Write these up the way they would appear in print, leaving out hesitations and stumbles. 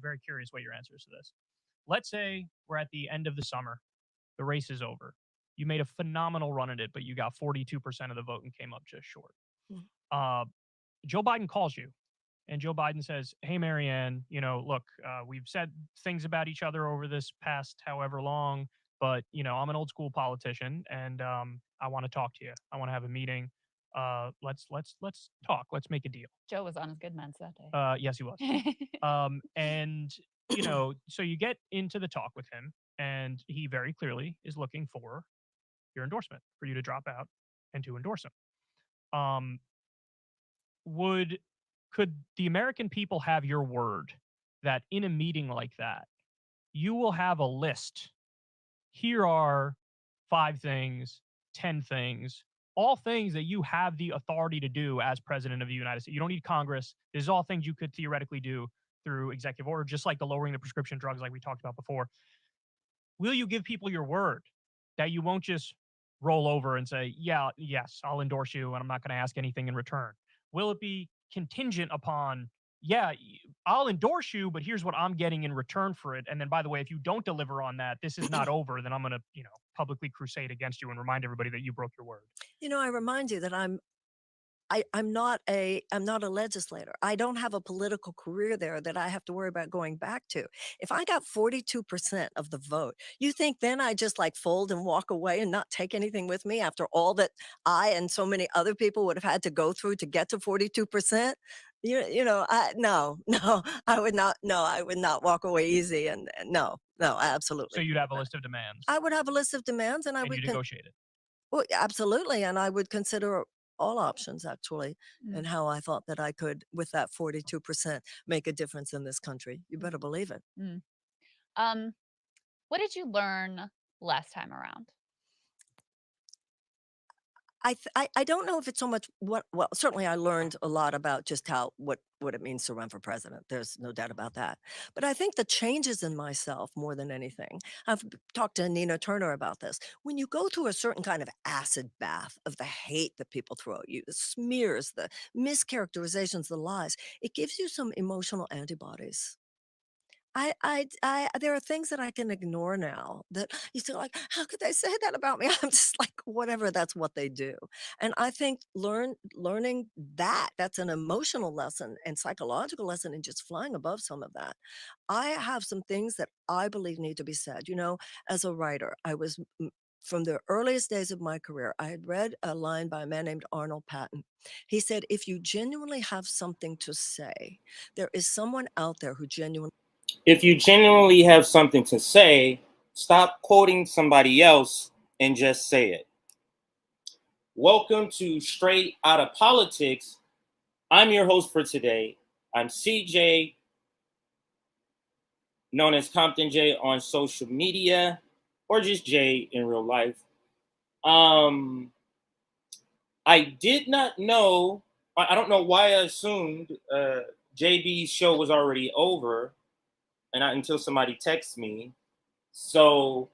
very curious what your answer is to this. Let's say we're at the end of the summer. The race is over. You made a phenomenal run at it, but you got 42% of the vote and came up just short. Joe Biden calls you, and Joe Biden says, hey, Marianne, look, we've said things about each other over this past however long, but, I'm an old school politician, and I want to talk to you. I want to have a meeting. Let's talk. Let's make a deal. Joe was on his good meds that day. Yes, he was. And, so you get into the talk with him, and he very clearly is looking for your endorsement, for you to drop out and to endorse him. Could the American people have your word that in a meeting like that, you will have a list? Here are 5 things, 10 things, all things that you have the authority to do as president of the United States. You don't need Congress. This is all things you could theoretically do through executive order, just like the lowering the prescription drugs like we talked about before. Will you give people your word that you won't just roll over and say, yes, I'll endorse you and I'm not going to ask anything in return? Will it be contingent upon, I'll endorse you, but here's what I'm getting in return for it. And then, by the way, if you don't deliver on that, this is not over. Then I'm going to, publicly crusade against you and remind everybody that you broke your word. I remind you that I'm not a legislator. I don't have a political career there that I have to worry about going back to. If I got 42% of the vote, you think then I just like fold and walk away and not take anything with me after all that I and so many other people would have had to go through to get to 42%? No, I would not. No, I would not walk away easy. And no, absolutely. So you'd have a list of demands. I would have a list of demands, and I would negotiate it. Well, absolutely, and I would consider all options actually, and how I thought that I could, with that 42%, make a difference in this country. You better believe it. What did you learn last time around? I don't know if it's so much well, certainly I learned a lot about just what it means to run for president. There's no doubt about that. But I think the changes in myself more than anything. I've talked to Nina Turner about this. When you go through a certain kind of acid bath of the hate that people throw at you, the smears, the mischaracterizations, the lies, it gives you some emotional antibodies. There are things that I can ignore now that you feel like, how could they say that about me? I'm just like, whatever, that's what they do. And I think learning that's an emotional lesson and psychological lesson, and just flying above some of that. I have some things that I believe need to be said. As a writer, from the earliest days of my career, I had read a line by a man named Arnold Patton. He said, if you genuinely have something to say, there is someone out there who genuinely. If you genuinely have something to say, stop quoting somebody else and just say it. Welcome to Straight Outta Politics. I'm your host for today. I'm CJ, known as Compton J on social media, or just J in real life. I did not know, I don't know why I assumed JB's show was already over. And until somebody texts me. So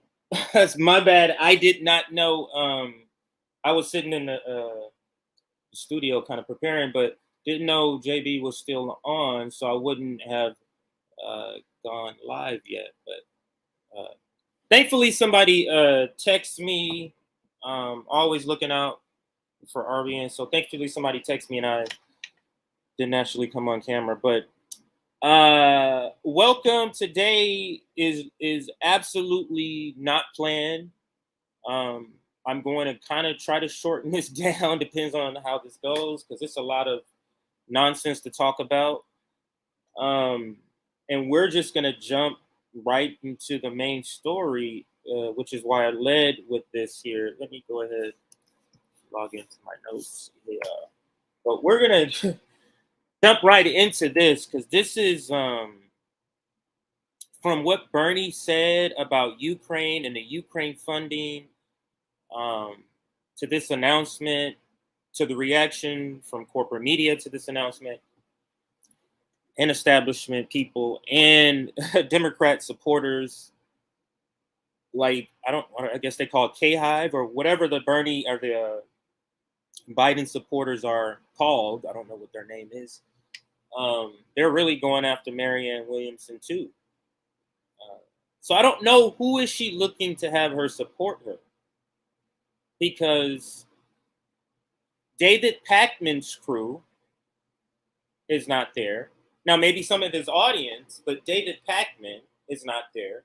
that's my bad. I did not know. I was sitting in the studio kind of preparing, but didn't know JB was still on, so I wouldn't have gone live yet. But thankfully somebody texted me. Always looking out for RBN. So thankfully somebody texted me and I didn't actually come on camera. But welcome. Today is absolutely not planned. I'm going to kind of try to shorten this down, depends on how this goes, because it's a lot of nonsense to talk about. And we're just going to jump right into the main story, which is why I led with this here. Let me go ahead, log into my notes here. But we're going to jump right into this, because this is from what Bernie said about Ukraine and the Ukraine funding, to this announcement, to the reaction from corporate media to this announcement, and establishment people and Democrat supporters, like I guess they call it K-Hive or whatever the Bernie or the Biden supporters are called. I don't know what their name is. they're really going after Marianne Williamson too. So I don't know who is she looking to have her support her, because David Pakman's crew is not there. Now, maybe some of his audience, but David Pakman is not there.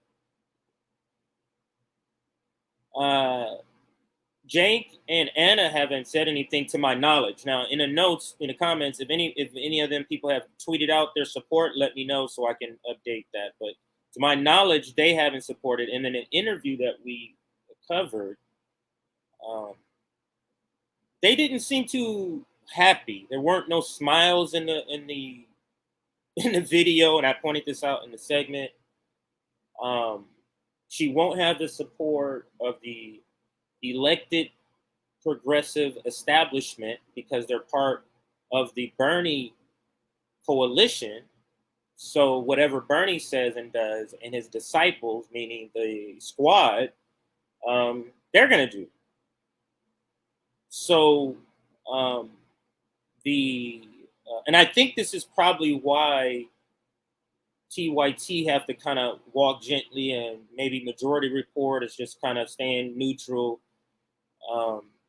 Jake and Anna haven't said anything to my knowledge. Now, in the notes, in the comments, if any of them people have tweeted out their support, let me know so I can update that. But to my knowledge, they haven't supported. And in an interview that we covered, they didn't seem too happy. There weren't no smiles in the video, and I pointed this out in the segment. She won't have the support of the elected progressive establishment because they're part of the Bernie coalition. So whatever Bernie says and does, and his disciples, meaning the squad, they're going to do. So and I think this is probably why TYT have to kind of walk gently, and maybe Majority Report is just kind of staying neutral,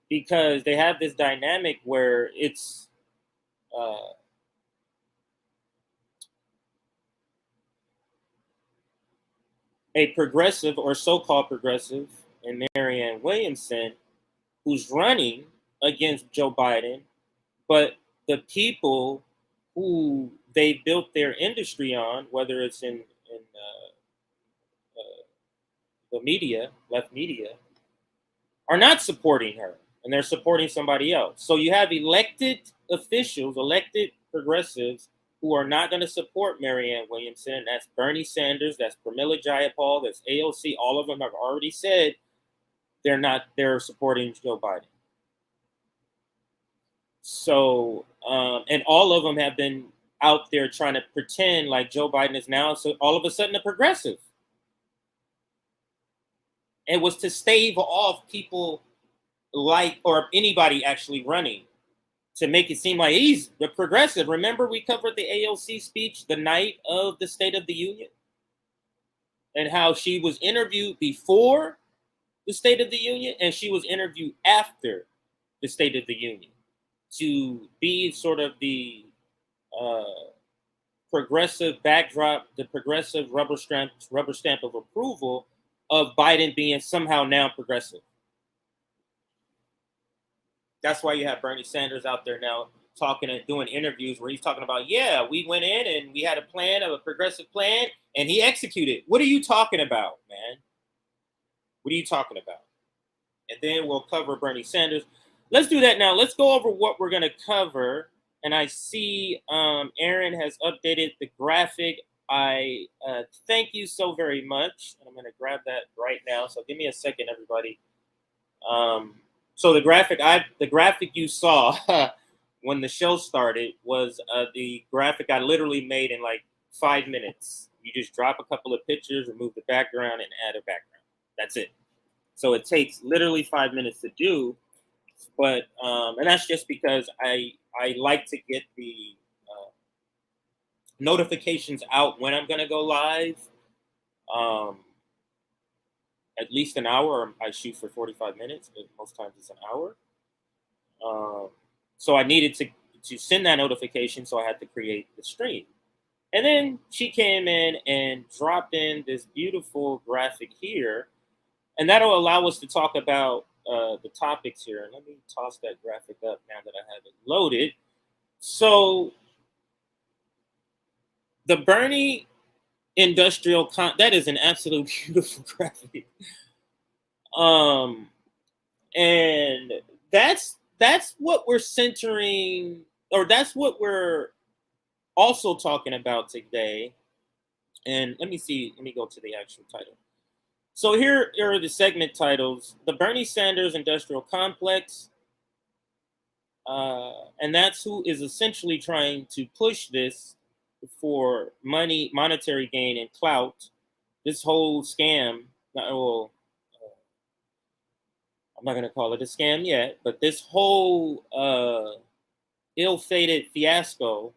because they have this dynamic where it's a progressive or so-called progressive and Marianne Williamson who's running against Joe Biden, but the people who they built their industry on, whether it's in the media, left media, are not supporting her, and they're supporting somebody else. So you have elected officials, elected progressives, who are not going to support Marianne Williamson. That's Bernie Sanders, that's Pramila Jayapal, that's AOC. All of them have already said they're supporting Joe Biden. So, and all of them have been out there trying to pretend like Joe Biden is now all of a sudden a progressive. It was to stave off people or anybody actually running, to make it seem like he's the progressive. Remember, we covered the AOC speech the night of the State of the Union, and how she was interviewed before the State of the Union and she was interviewed after the State of the Union, to be sort of the progressive backdrop, the progressive rubber stamp of approval of Biden being somehow now progressive. That's why you have Bernie Sanders out there now talking and doing interviews where he's talking about, yeah, we went in and we had a progressive plan, and he executed. What are you talking about, man? What are you talking about? And then we'll cover Bernie Sanders. Let's do that now. Let's go over what we're going to cover. And I see Aaron has updated the graphic. I thank you so very much. And I'm going to grab that right now. So give me a second, everybody. So the graphic you saw when the show started was the graphic I literally made in like 5 minutes. You just drop a couple of pictures, remove the background, and add a background. That's it. So it takes literally 5 minutes to do, but and that's just because I like to get the notifications out when I'm gonna go live. At least an hour. I shoot for 45 minutes, but most times it's an hour. So I needed to send that notification, so I had to create the stream. And then she came in and dropped in this beautiful graphic here, and that'll allow us to talk about the topics here. And let me toss that graphic up now that I have it loaded. So the Bernie industrial that is an absolute beautiful graphic. And that's what we're centering, or that's what we're also talking about today. And let me go to the actual title. So here are the segment titles: the Bernie Sanders Industrial Complex, and that's who is essentially trying to push this for monetary gain and clout. This whole scam, I'm not going to call it a scam yet, but this whole ill-fated fiasco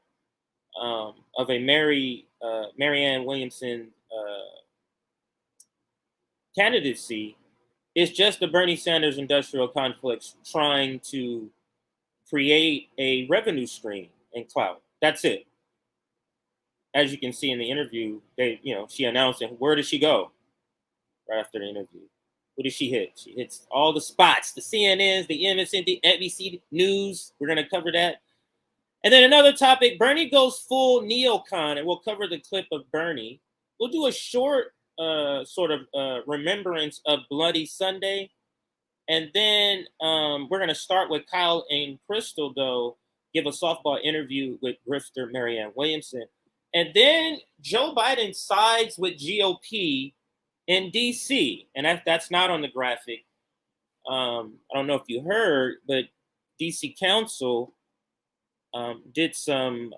of a Marianne Williamson candidacy is just the Bernie Sanders industrial complex trying to create a revenue stream and clout. That's it. As you can see in the interview, she announced it. Where did she go right after the interview? Who did she hit? She hits all the spots, the CNNs, the MSNBC, NBC News. We're going to cover that. And then another topic, Bernie goes full neocon, and we'll cover the clip of Bernie. We'll do a short sort of remembrance of Bloody Sunday. And then we're going to start with Kyle and Krystal, though, give a softball interview with Grifter, Marianne Williamson. And then Joe Biden sides with GOP in D.C. And that's not on the graphic. I don't know if you heard, but D.C. Council did some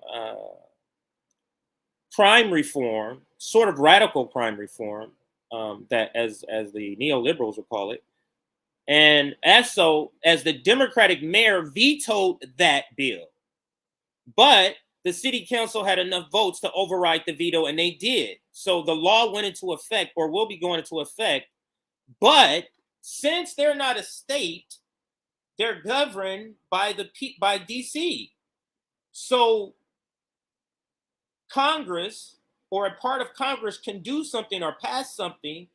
crime reform, sort of radical crime reform, that as the neoliberals would call it. And as the Democratic mayor vetoed that bill. But the city council had enough votes to override the veto, and they did. So the law went into effect, or will be going into effect. But since they're not a state, they're governed by DC. So Congress, or a part of Congress, can do something or pass something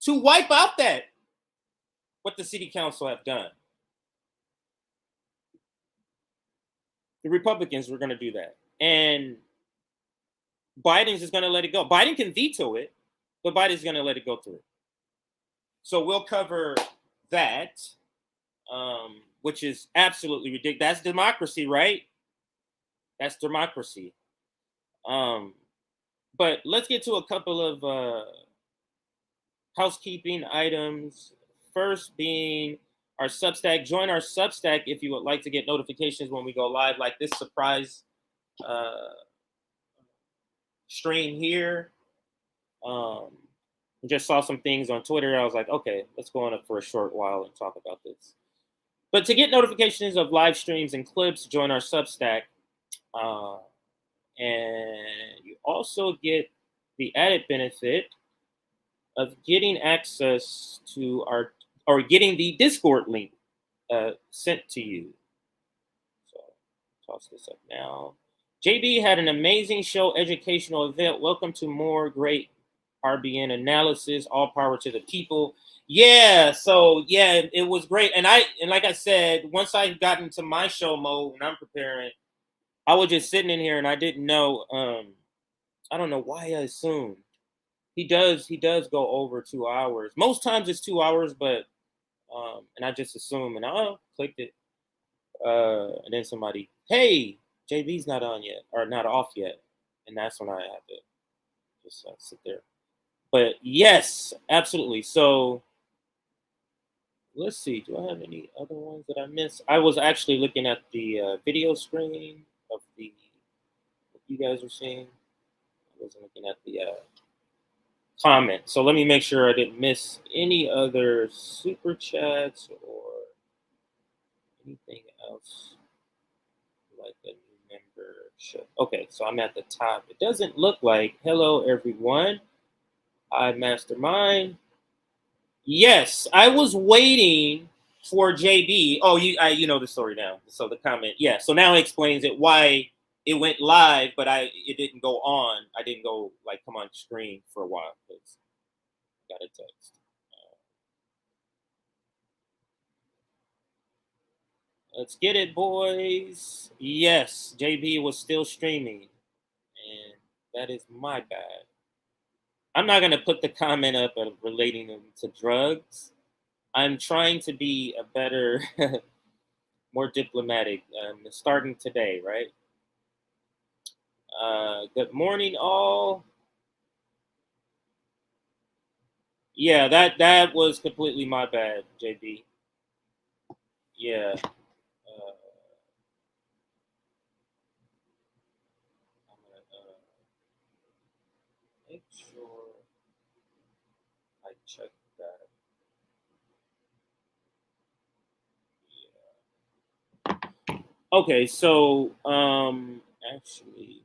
to wipe out what the city council have done. The Republicans were going to do that. And Biden's just going to let it go. Biden can veto it, but Biden's going to let it go through. So we'll cover that, which is absolutely ridiculous. That's democracy, right? That's democracy. But let's get to a couple of housekeeping items. First being our Substack. Join our Substack if you would like to get notifications when we go live, like this surprise stream here. Just saw some things on Twitter. I was like, okay, let's go on up for a short while and talk about this. But to get notifications of live streams and clips, join our Substack. And you also get the added benefit of getting access to getting the Discord link sent to you. So toss this up now. JB had an amazing show, educational event. Welcome to more great RBN analysis. All power to the people. Yeah, so yeah, it was great. And like I said, once I got into my show mode and I'm preparing, I was just sitting in here and I didn't know. I don't know why I assumed. He does go over 2 hours. Most times it's 2 hours, but and I just assume, and I clicked it. And then somebody, hey, JB's not on yet, or not off yet. And that's when I have to just sit there. But yes, absolutely. So let's see. Do I have any other ones that I missed? I was actually looking at the video screen of what you guys are seeing. I wasn't looking at the comment. So let me make sure I didn't miss any other super chats or anything else like a new membership. Okay, so I'm at the top. It doesn't look like hello everyone. Hi Mastermind. Yes, I was waiting for JB. Oh, you know the story now. So the comment, yeah. So now it explains it why it went live, but it didn't go on. I didn't go come on screen for a while because I got a text. Let's get it, boys. Yes, JB was still streaming, and that is my bad. I'm not gonna put the comment up relating them to drugs. I'm trying to be a better, more diplomatic. Starting today, right? Good morning, all. Yeah, that was completely my bad, JB. Yeah. I'm gonna make sure I check that. Yeah. Okay, so actually,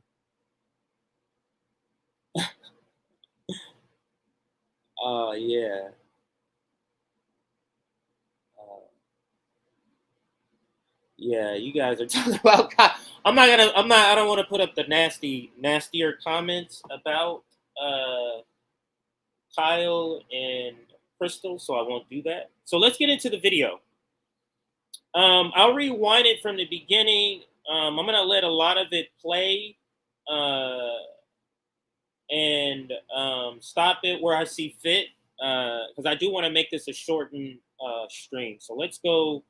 Yeah. Yeah, you guys are talking about. I don't want to put up the nastier comments about uh, Kyle and Krystal, so I won't do that. So let's get into the video. I'll rewind it from the beginning. I'm gonna let a lot of it play, uh, and stop it where I see fit, because I do want to make this a shortened stream. So let's go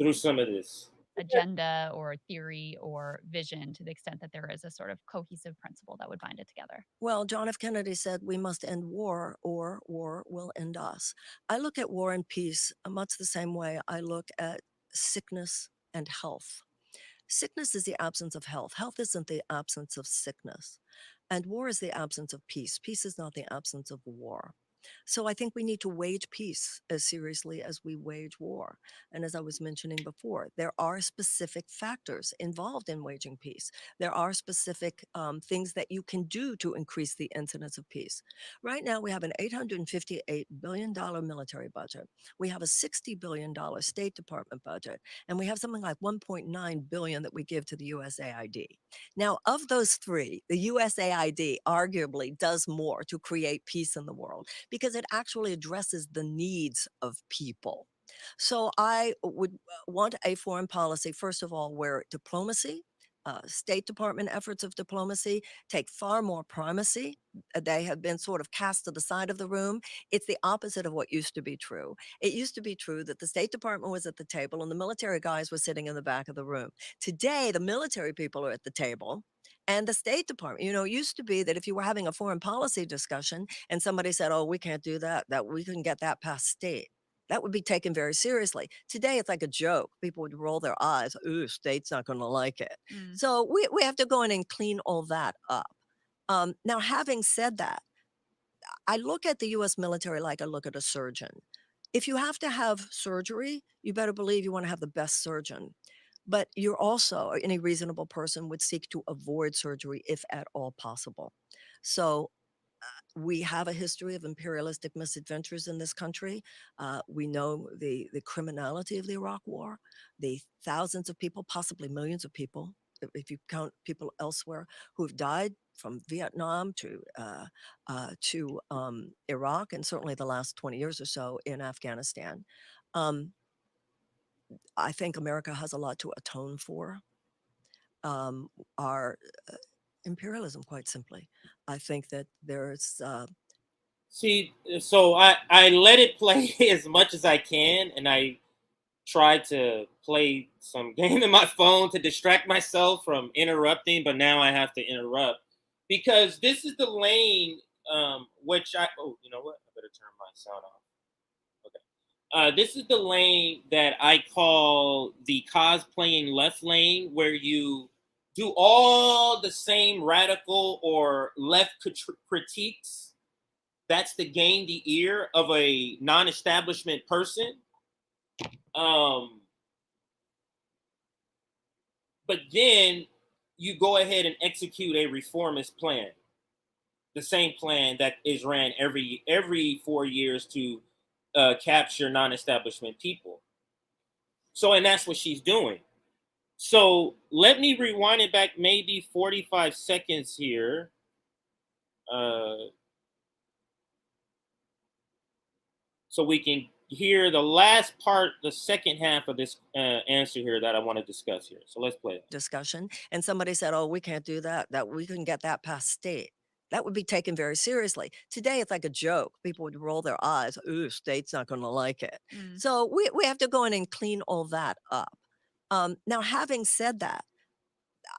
through some of this. Agenda or theory or vision to the extent that there is a sort of cohesive principle that would bind it together. Well, John F. Kennedy said we must end war or war will end us. I look at war and peace much the same way I look at sickness and health. Sickness is the absence of health. Health isn't the absence of sickness. And war is the absence of peace. Peace is not the absence of war. So I think we need to wage peace as seriously as we wage war. And as I was mentioning before, there are specific factors involved in waging peace. There are specific things that you can do to increase the incidence of peace. Right now, we have an $858 billion military budget. We have a $60 billion State Department budget, and we have something like $1.9 billion that we give to the USAID. Now, of those three, the USAID arguably does more to create peace in the world because it actually addresses the needs of people. So I would want a foreign policy, first of all, where diplomacy, State Department efforts of diplomacy take far more primacy. They have been sort of cast to the side of the room. It's the opposite of what used to be true. It used to be true that the State Department was at the table and the military guys were sitting in the back of the room. Today, the military people are at the table and the State Department. It used to be that if you were having a foreign policy discussion and somebody said, oh, we can't do that, that we couldn't get that past state, that would be taken very seriously. Today, it's like a joke. People would roll their eyes. Ooh, state's not going to like it. So we have to go in and clean all that up. Now, having said that, I look at the U.S. military like I look at a surgeon. If you have to have surgery, you better believe you want to have the best surgeon. But you're also, any reasonable person would seek to avoid surgery if at all possible. So we have a history of imperialistic misadventures in this country. We know the criminality of the Iraq War, the thousands of people, possibly millions of people, if you count people elsewhere, who've died from Vietnam to Iraq, and certainly the last 20 years or so in Afghanistan. I think America has a lot to atone for. Our imperialism, quite simply. I think that there's See, so I let it play as much as I can, and I tried to play some game in my phone to distract myself from interrupting, but now I have to interrupt because this is the lane which you know what? I better turn my sound off. Okay. This is the lane that I call the cosplaying left lane, where you do all the same radical or left critiques. That's to gain the ear of a non-establishment person. But then you go ahead and execute a reformist plan, the same plan that is ran every 4 years to capture non-establishment people. So, and that's what she's doing. So let me rewind it back maybe 45 seconds here. So we can hear the last part, the second half of this answer here that I want to discuss here. So let's play it. Discussion. And somebody said, oh, we can't do that, that we couldn't get that past state. That would be taken very seriously. Today, it's like a joke. People would roll their eyes. Ooh, state's not going to like it. So we have to go in and clean all that up. Now, having said that,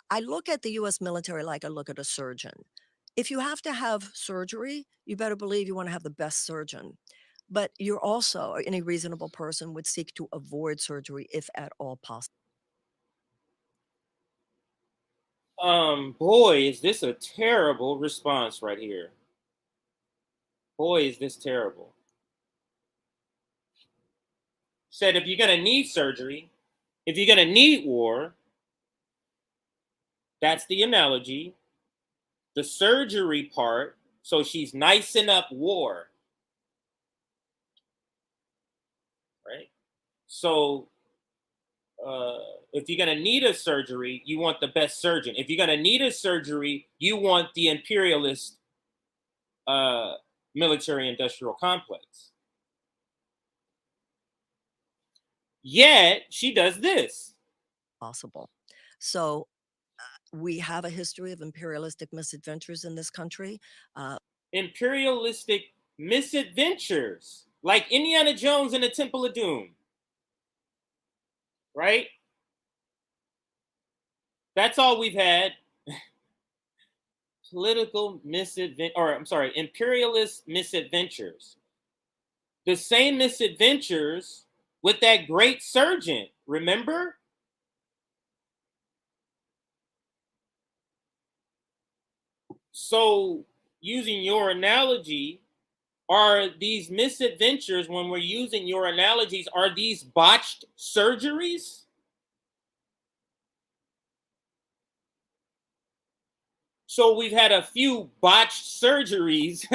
I look at the U.S. military like I look at a surgeon. If you have to have surgery, you better believe you want to have the best surgeon. But you're also, any reasonable person would seek to avoid surgery if at all possible. Boy, is this a terrible response right here. Boy, is this terrible. Said if you're going to need surgery, if you're going to need war, that's the analogy. The surgery part, so she's nicing up war. So if you're going to need a surgery, you want the best surgeon. If you're going to need a surgery, you want the imperialist military industrial complex. Yet she does this. Possible. So we have a history of imperialistic misadventures in this country. Imperialistic misadventures, like Indiana Jones and the Temple of Doom. Right? That's all we've had. Political imperialist misadventures. The same misadventures with that great surgeon, remember? So, using your analogy, are these misadventures, when we're using your analogies, are these botched surgeries? So we've had a few botched surgeries.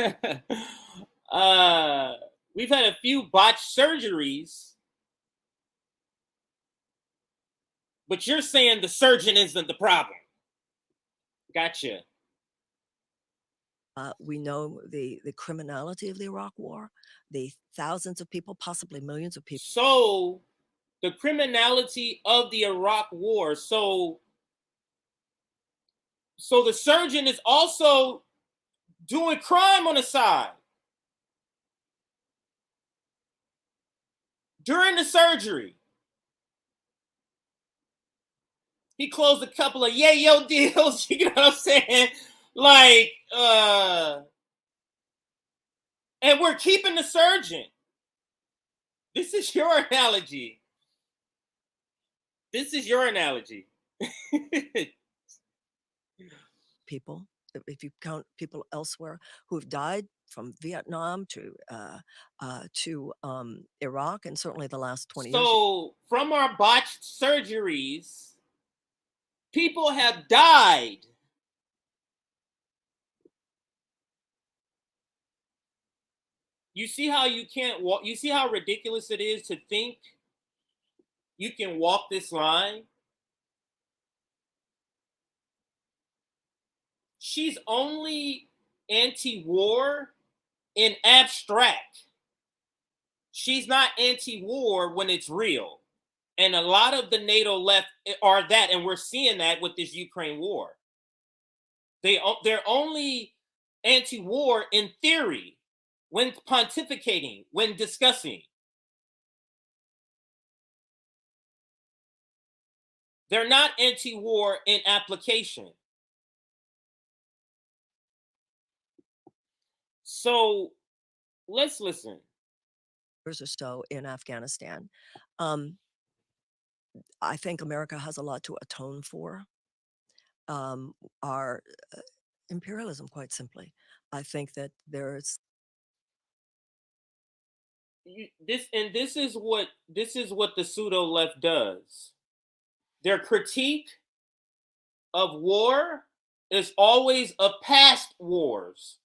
We've had a few botched surgeries. But you're saying the surgeon isn't the problem. Gotcha. We know the criminality of the Iraq War, the thousands of people, possibly millions of people. So the criminality of the Iraq War. So the surgeon is also doing crime on the side. During the surgery, he closed a couple of yayo deals, you know what I'm saying? Like, and we're keeping the surgeon. This is your analogy. This is your analogy. People, if you count people elsewhere who have died from Vietnam to Iraq, and certainly the last 20 years. So from our botched surgeries, people have died. You see how you can't walk? You see how ridiculous it is to think you can walk this line? She's only anti-war in abstract. She's not anti-war when it's real. And a lot of the NATO left are that, and we're seeing that with this Ukraine war. They're only anti-war in theory, when pontificating, when discussing. They're not anti-war in application. So let's listen. Years or so in Afghanistan. I think America has a lot to atone for. Our imperialism, quite simply. I think that there's this is what the pseudo left does. Their critique of war is always of past wars.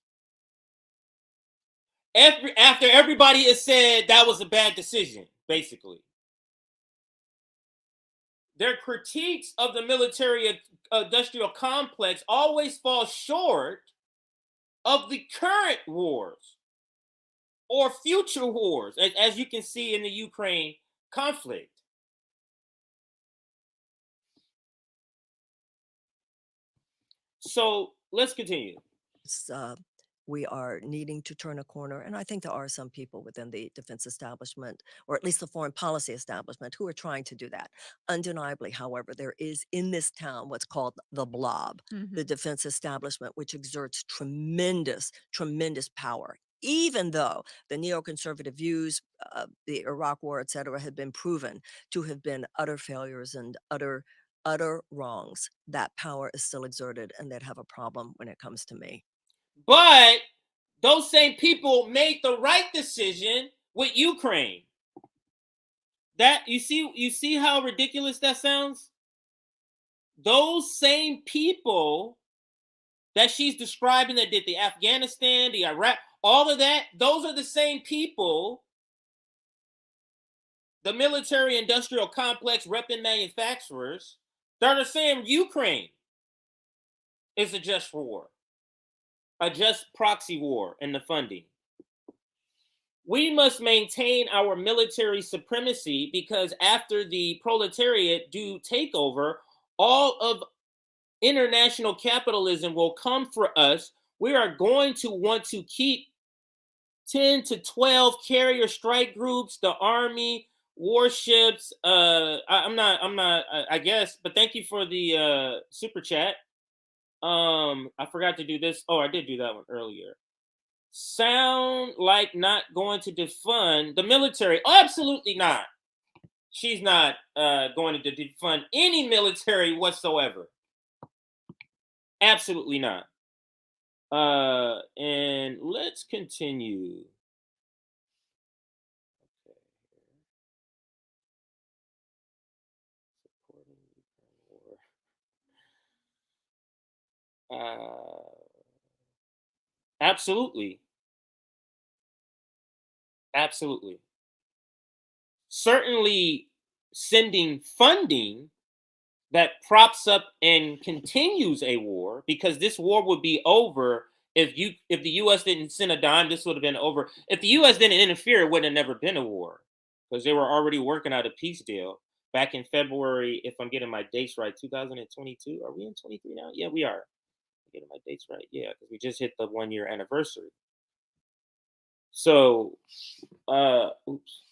After everybody has said that was a bad decision, basically. Their critiques of the military industrial complex always fall short of the current wars or future wars, as you can see in the Ukraine conflict. So let's continue. We are needing to turn a corner. And I think there are some people within the defense establishment, or at least the foreign policy establishment, who are trying to do that. Undeniably, however, there is in this town what's called the blob, the defense establishment, which exerts tremendous, tremendous power. Even though the neoconservative views, the Iraq War, et cetera, have been proven to have been utter failures and utter wrongs, that power is still exerted, and they'd have a problem when it comes to me. But those same people made the right decision with Ukraine. That you see how ridiculous that sounds? Those same people that she's describing that did the Afghanistan, the Iraq, all of that, those are the same people the military industrial complex weapon manufacturers that are saying Ukraine is a just war, a just proxy war in the funding. We must maintain our military supremacy because after the proletariat do take over, all of international capitalism will come for us. We are going to want to keep 10 to 12 carrier strike groups, the army, warships. I guess, but thank you for the super chat. I forgot to do this. Oh, I did do that one earlier. Sound like not going to defund the military? Oh, absolutely not. She's not going to defund any military whatsoever. Absolutely not. And let's continue. Absolutely. Absolutely. Certainly sending funding that props up and continues a war, because this war would be over if the US didn't send a dime. This would have been over. If the US didn't interfere, it would have never been a war, because they were already working out a peace deal back in February, if I'm getting my dates right, 2022. Are we in 23 now? Yeah, we are. I'm getting my dates right. Yeah, because we just hit the 1-year anniversary. So oops.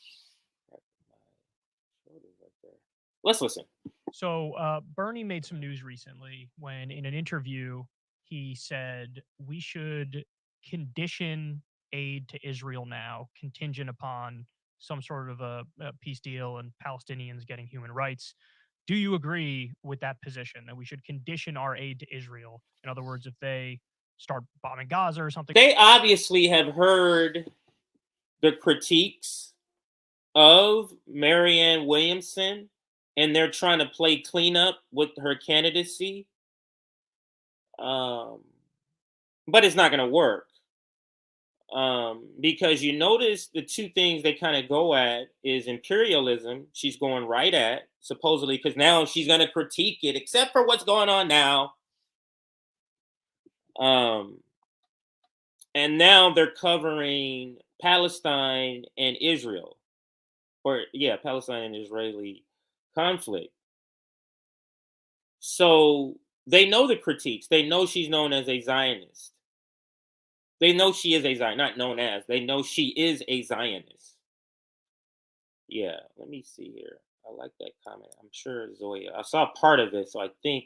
Let's listen. So Bernie made some news recently when in an interview he said we should condition aid to Israel now contingent upon some sort of a peace deal and Palestinians getting human rights. Do you agree with that position that we should condition our aid to Israel? In other words, if they start bombing Gaza or something. They obviously have heard the critiques of Marianne Williamson, and they're trying to play cleanup with her candidacy. But it's not going to work. Because you notice the two things they kind of go at is imperialism. She's going right at, supposedly, because now she's going to critique it, except for what's going on now. And now they're covering Palestine and Israel, Palestine and Israeli conflict. So they know the critiques. They know she's known as a Zionist. They know she is a Zionist, not known as. They know she is a Zionist. Yeah, let me see here. I like that comment. I'm sure Zoya. I saw part of it, so I think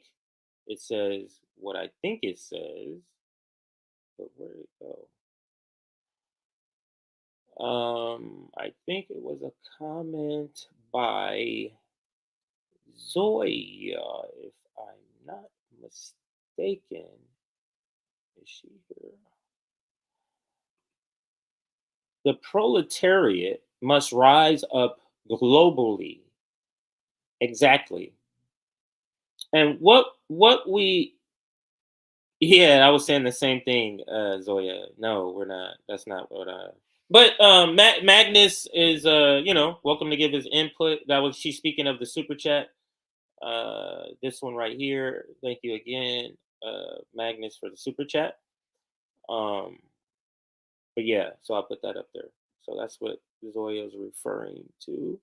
it says what I think it says. But where did it go? I think it was a comment by Zoya, if I'm not mistaken. Is she here? The proletariat must rise up globally. Exactly. And what we I was saying the same thing, Zoya. No, we're not. That's not what I. But Magnus is welcome to give his input. She's speaking of the super chat. This one right here. Thank you again, Magnus, for the super chat. But yeah, so I'll put that up there. So that's what Zoya is referring to.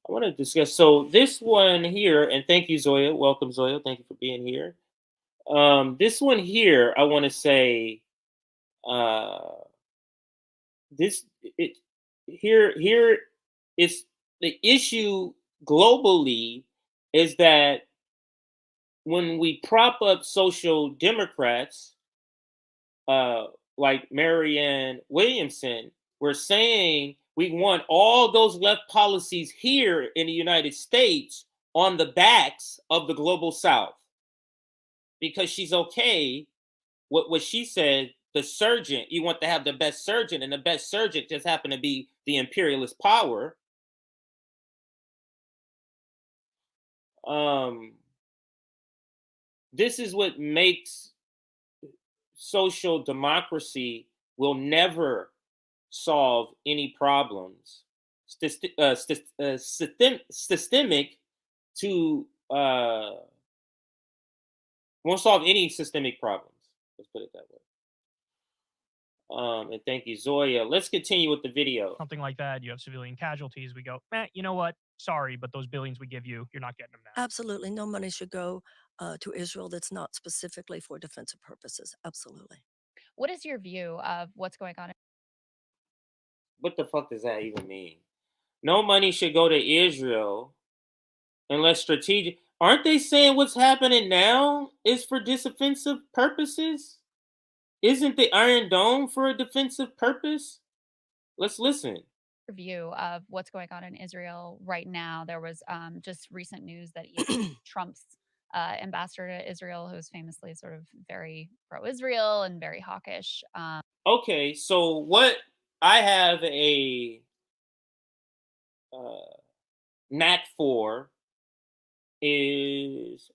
I want to discuss. So this one here, and thank you, Zoya. Welcome, Zoya. Thank you for being here. This one here, I want to say, here is the issue globally is that when we prop up social democrats, like Marianne Williamson, we're saying we want all those left policies here in the United States on the backs of the global South. Because she's okay, what she said, the surgeon, you want to have the best surgeon, and the best surgeon just happened to be the imperialist power. This is what makes social democracy will never solve any problems systemic to won't solve any systemic problems. Let's put it that way. And thank you, Zoya. Let's continue with the video. something like that, you have civilian casualties. We go, you know what? Sorry, but those billions we give you, you're not getting them now. Absolutely. No money should go to Israel that's not specifically for defensive purposes. Absolutely. What is your view of what's going on? What the fuck does that even mean? No money should go to Israel unless strategic. Aren't they saying what's happening now is for defensive purposes? Isn't the Iron Dome for a defensive purpose? Let's listen. View of what's going on in Israel right now. There was just recent news that Trump's ambassador to Israel, who's famously sort of very pro-Israel and very hawkish. Okay, so what I have a knack for is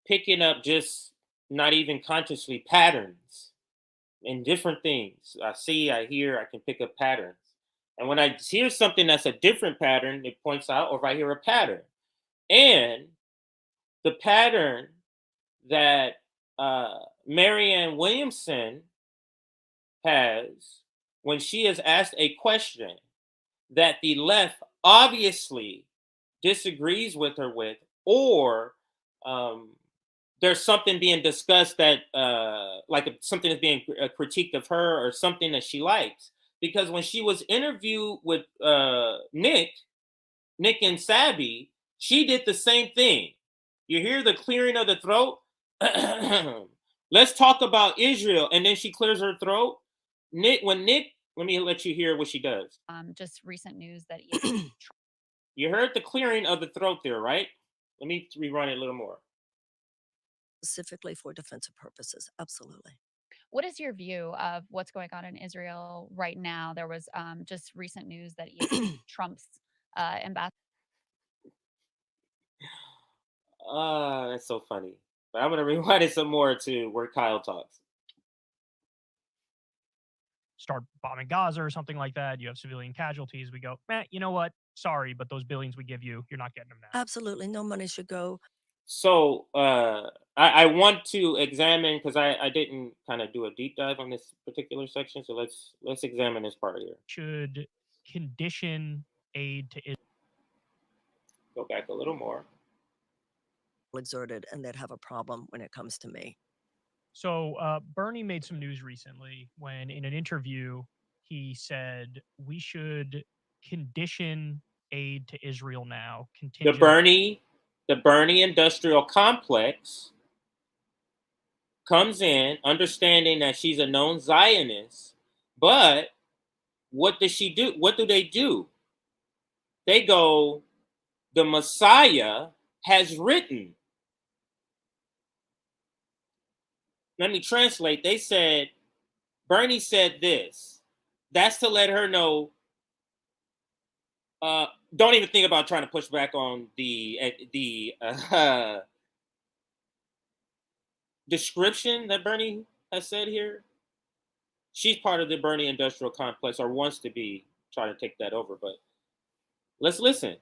picking up just not even consciously patterns in different things. I see, I hear, I can pick up patterns. And when I hear something that's a different pattern, it points out, or if I hear a pattern. And the pattern that Marianne Williamson has when she is asked a question that the left obviously disagrees with her with, or there's something being discussed that like something is being critiqued of her, or something that she likes. Because when she was interviewed with Nick and Sabby, she did the same thing. You hear the clearing of the throat? Let's talk about Israel. And then she clears her throat. Nick, let me let you hear what she does. Just recent news that you heard the clearing of the throat there, right? Let me rerun it a little more. Specifically for defensive purposes. Absolutely. What is your view of what's going on in Israel right now? There was just recent news that Trump's ambassador. That's so funny. But I'm going to rewind it some more to where Kyle talks. Start bombing Gaza or something like that. You have civilian casualties. We go, you know what? Sorry, but those billions we give you, you're not getting them now. Absolutely. No money should go. So I want to examine, because I didn't kind of do a deep dive on this particular section. So let's examine this part here. Should condition aid to Israel. Go back a little more. Exerted, and they'd have a problem when it comes to me. So Bernie made some news recently when in an interview he said we should condition aid to Israel now. The Bernie industrial complex comes in understanding that she's a known Zionist, but what does she do? What do? They go, the Messiah has written. Let me translate. They said, Bernie said this. That's to let her know, don't even think about trying to push back on the description that Bernie has said here. She's part of the Bernie industrial complex, or wants to be, trying to take that over. But let's listen.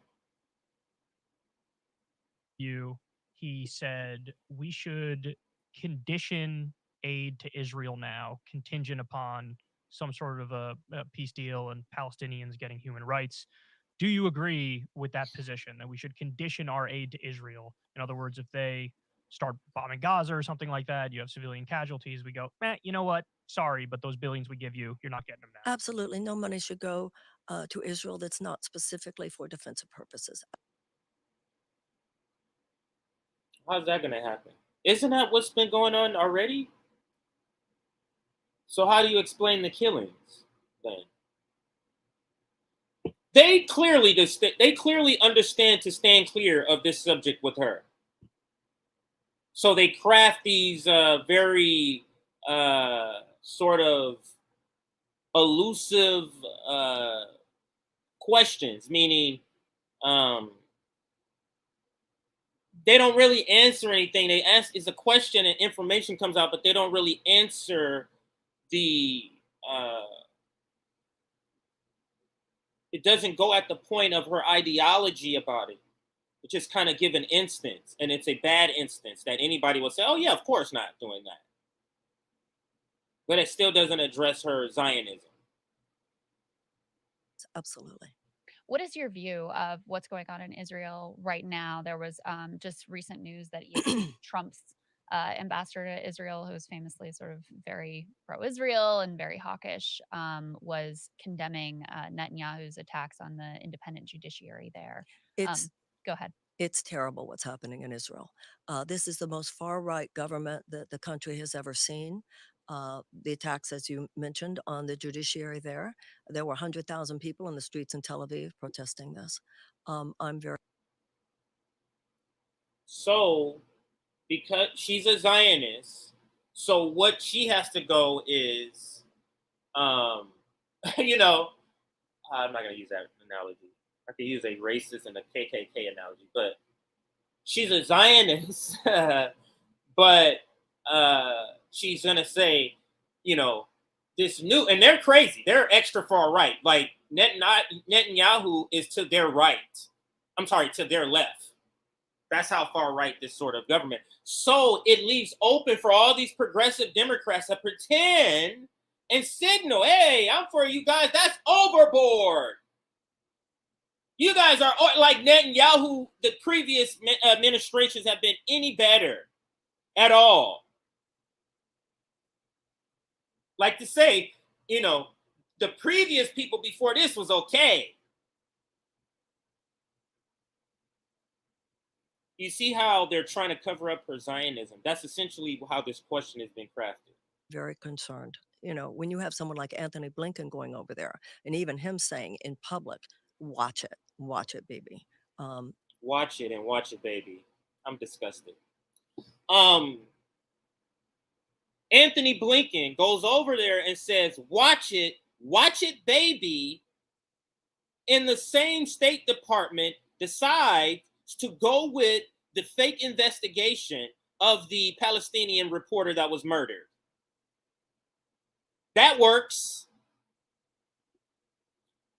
He said we should condition aid to Israel now, contingent upon some sort of a peace deal and Palestinians getting human rights. Do you agree with that position, that we should condition our aid to Israel? In other words, if they start bombing Gaza or something like that, you have civilian casualties. We go, you know what? Sorry, but those billions we give you, you're not getting them now. Absolutely. No money should go to Israel that's not specifically for defensive purposes. How's that going to happen? Isn't that what's been going on already? So how do you explain the killings then? They clearly understand to stand clear of this subject with her. So they craft these very sort of elusive questions, meaning they don't really answer anything. They ask is a question and information comes out, but they don't really answer the uh, it doesn't go at the point of her ideology about it. It just kind of give an instance, and it's a bad instance that anybody will say, "Oh yeah, of course not doing that," but it still doesn't address her Zionism. Absolutely. What is your view of what's going on in Israel right now? There was just recent news that even Trump's ambassador to Israel, who is famously sort of very pro-Israel and very hawkish, was condemning Netanyahu's attacks on the independent judiciary there. It's Go ahead. It's terrible what's happening in Israel. This is the most far-right government that the country has ever seen. The attacks, as you mentioned, on the judiciary there were 100,000 people in the streets in Tel Aviv protesting this. I'm very So, because she's a Zionist, so what she has to go is, um, you know, I'm not going to use that analogy. I could use a racist and a KKK analogy, but she's a Zionist, but she's gonna say, you know, this new, and they're crazy. They're extra far right. Like Netanyahu is to their right. I'm sorry, to their left. That's how far right this sort of government. So it leaves open for all these progressive Democrats to pretend and signal, "Hey, I'm for you guys." That's overboard. You guys are like Netanyahu. The previous administrations have been any better at all. Like to say, you know, the previous people before this was okay. You see how they're trying to cover up her Zionism? That's essentially how this question has been crafted. very concerned. When you have someone like Anthony Blinken going over there, and even him saying in public, watch it, baby. Watch it and watch it, baby. I'm disgusted. Anthony Blinken goes over there and says, watch it, baby. In the same State Department decides to go with the fake investigation of the Palestinian reporter that was murdered. That works.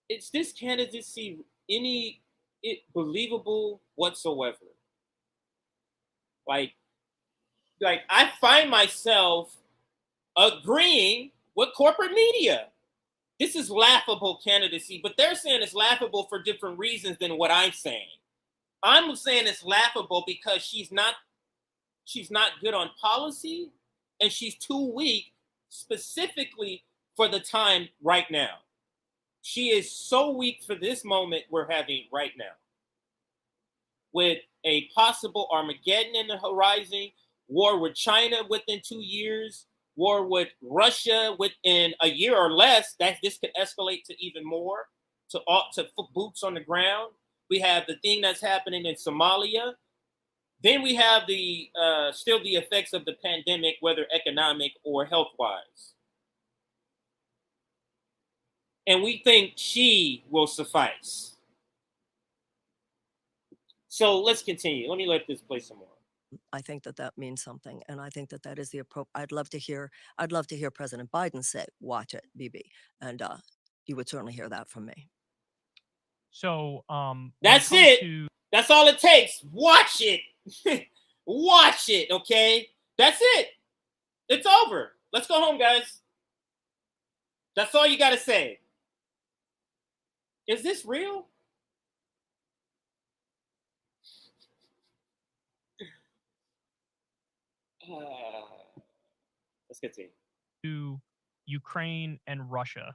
Is this candidacy any believable whatsoever? Like I find myself agreeing with corporate media. This is laughable candidacy, but they're saying it's laughable for different reasons than what I'm saying. I'm saying it's laughable because she's not good on policy, and she's too weak specifically for the time right now. She is so weak for this moment we're having right now. With a possible Armageddon in the horizon, war with China within 2 years, war with Russia within a year or less, that this could escalate to even more, to boots on the ground. We have the thing that's happening in Somalia. Then we have the still the effects of the pandemic, whether economic or health-wise. And we think she will suffice. So let's continue. Let me let this play some more. I think that means something, and I think that is the appropriate. I'd love to hear President Biden say, "Watch it, BB," and you would certainly hear that from me. So that's it. That's all it takes. Watch it. Watch it. Okay, that's it. It's over. Let's go home, guys. That's all you got to say. Is this real? Let's continue. To Ukraine and Russia.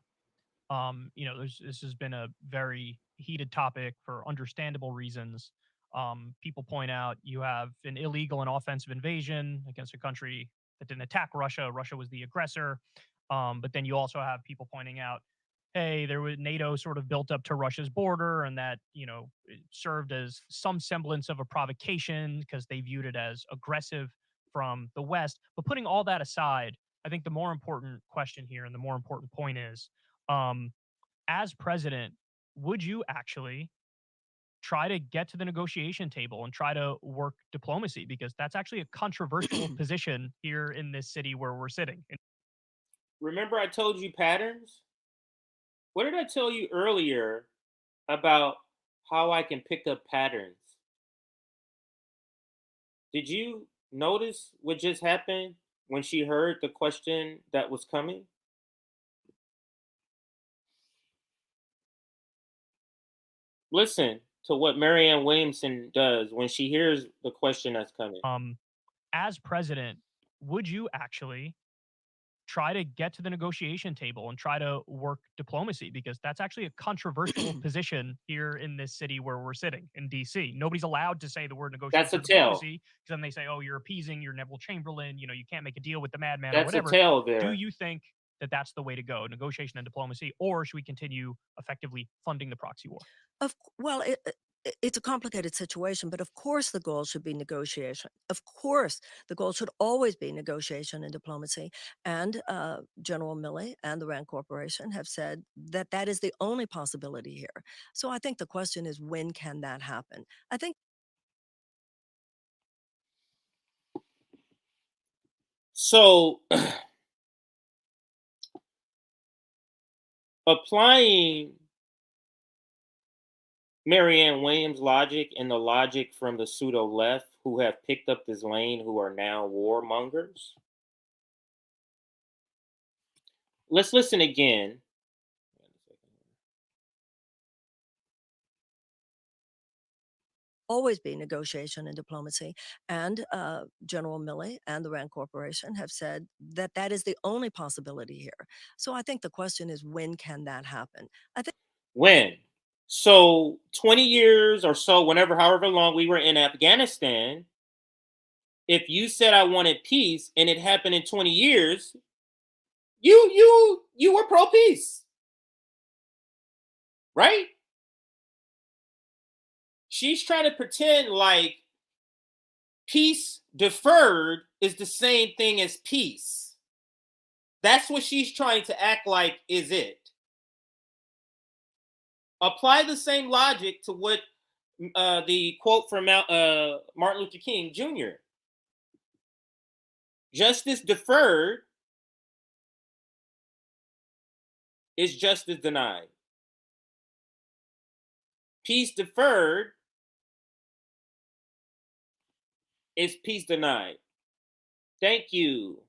This has been a very heated topic for understandable reasons. People point out you have an illegal and offensive invasion against a country that didn't attack Russia. Russia was the aggressor. But then you also have people pointing out, hey, there was NATO sort of built up to Russia's border, and that, it served as some semblance of a provocation because they viewed it as aggressive from the West. But putting all that aside, I think the more important question here and the more important point is, as president, would you actually try to get to the negotiation table and try to work diplomacy? Because that's actually a controversial position here in this city where we're sitting. Remember I told you patterns? What did I tell you earlier about how I can pick up patterns? Did you notice what just happened when she heard the question that was coming? Listen to what Marianne Williamson does when she hears the question that's coming. As president, would you actually try to get to the negotiation table and try to work diplomacy? Because that's actually a controversial position here in this city where we're sitting in DC. Nobody's allowed to say the word That's negotiation a or tell. diplomacy because then they say, oh, you're appeasing, you're Neville Chamberlain, you know, you can't make a deal with the madman or That's a whatever. tell Do there. you think that that's the way to go, negotiation and diplomacy, or should we continue effectively funding the proxy war? Well, it's a complicated situation, but of course the goal should be negotiation. Of course, the goal should always be negotiation and diplomacy. And General Milley and the Rand Corporation have said that that is the only possibility here. So I think the question is, when can that happen? I think So applying Marianne Williams' logic and the logic from the pseudo left who have picked up this lane who are now warmongers. Let's listen again. always be negotiation and diplomacy. And General Milley and the Rand Corporation have said that that is the only possibility here. So I think the question is, when can that happen? I think When? So 20 years or so, whenever, however long we were in Afghanistan, if you said I wanted peace and it happened in 20 years, you were pro peace. Right? She's trying to pretend like peace deferred is the same thing as peace. That's what she's trying to act like is it. Apply the same logic to what the quote from Martin Luther King Jr. Justice deferred is justice denied. Peace deferred is peace denied. Thank you.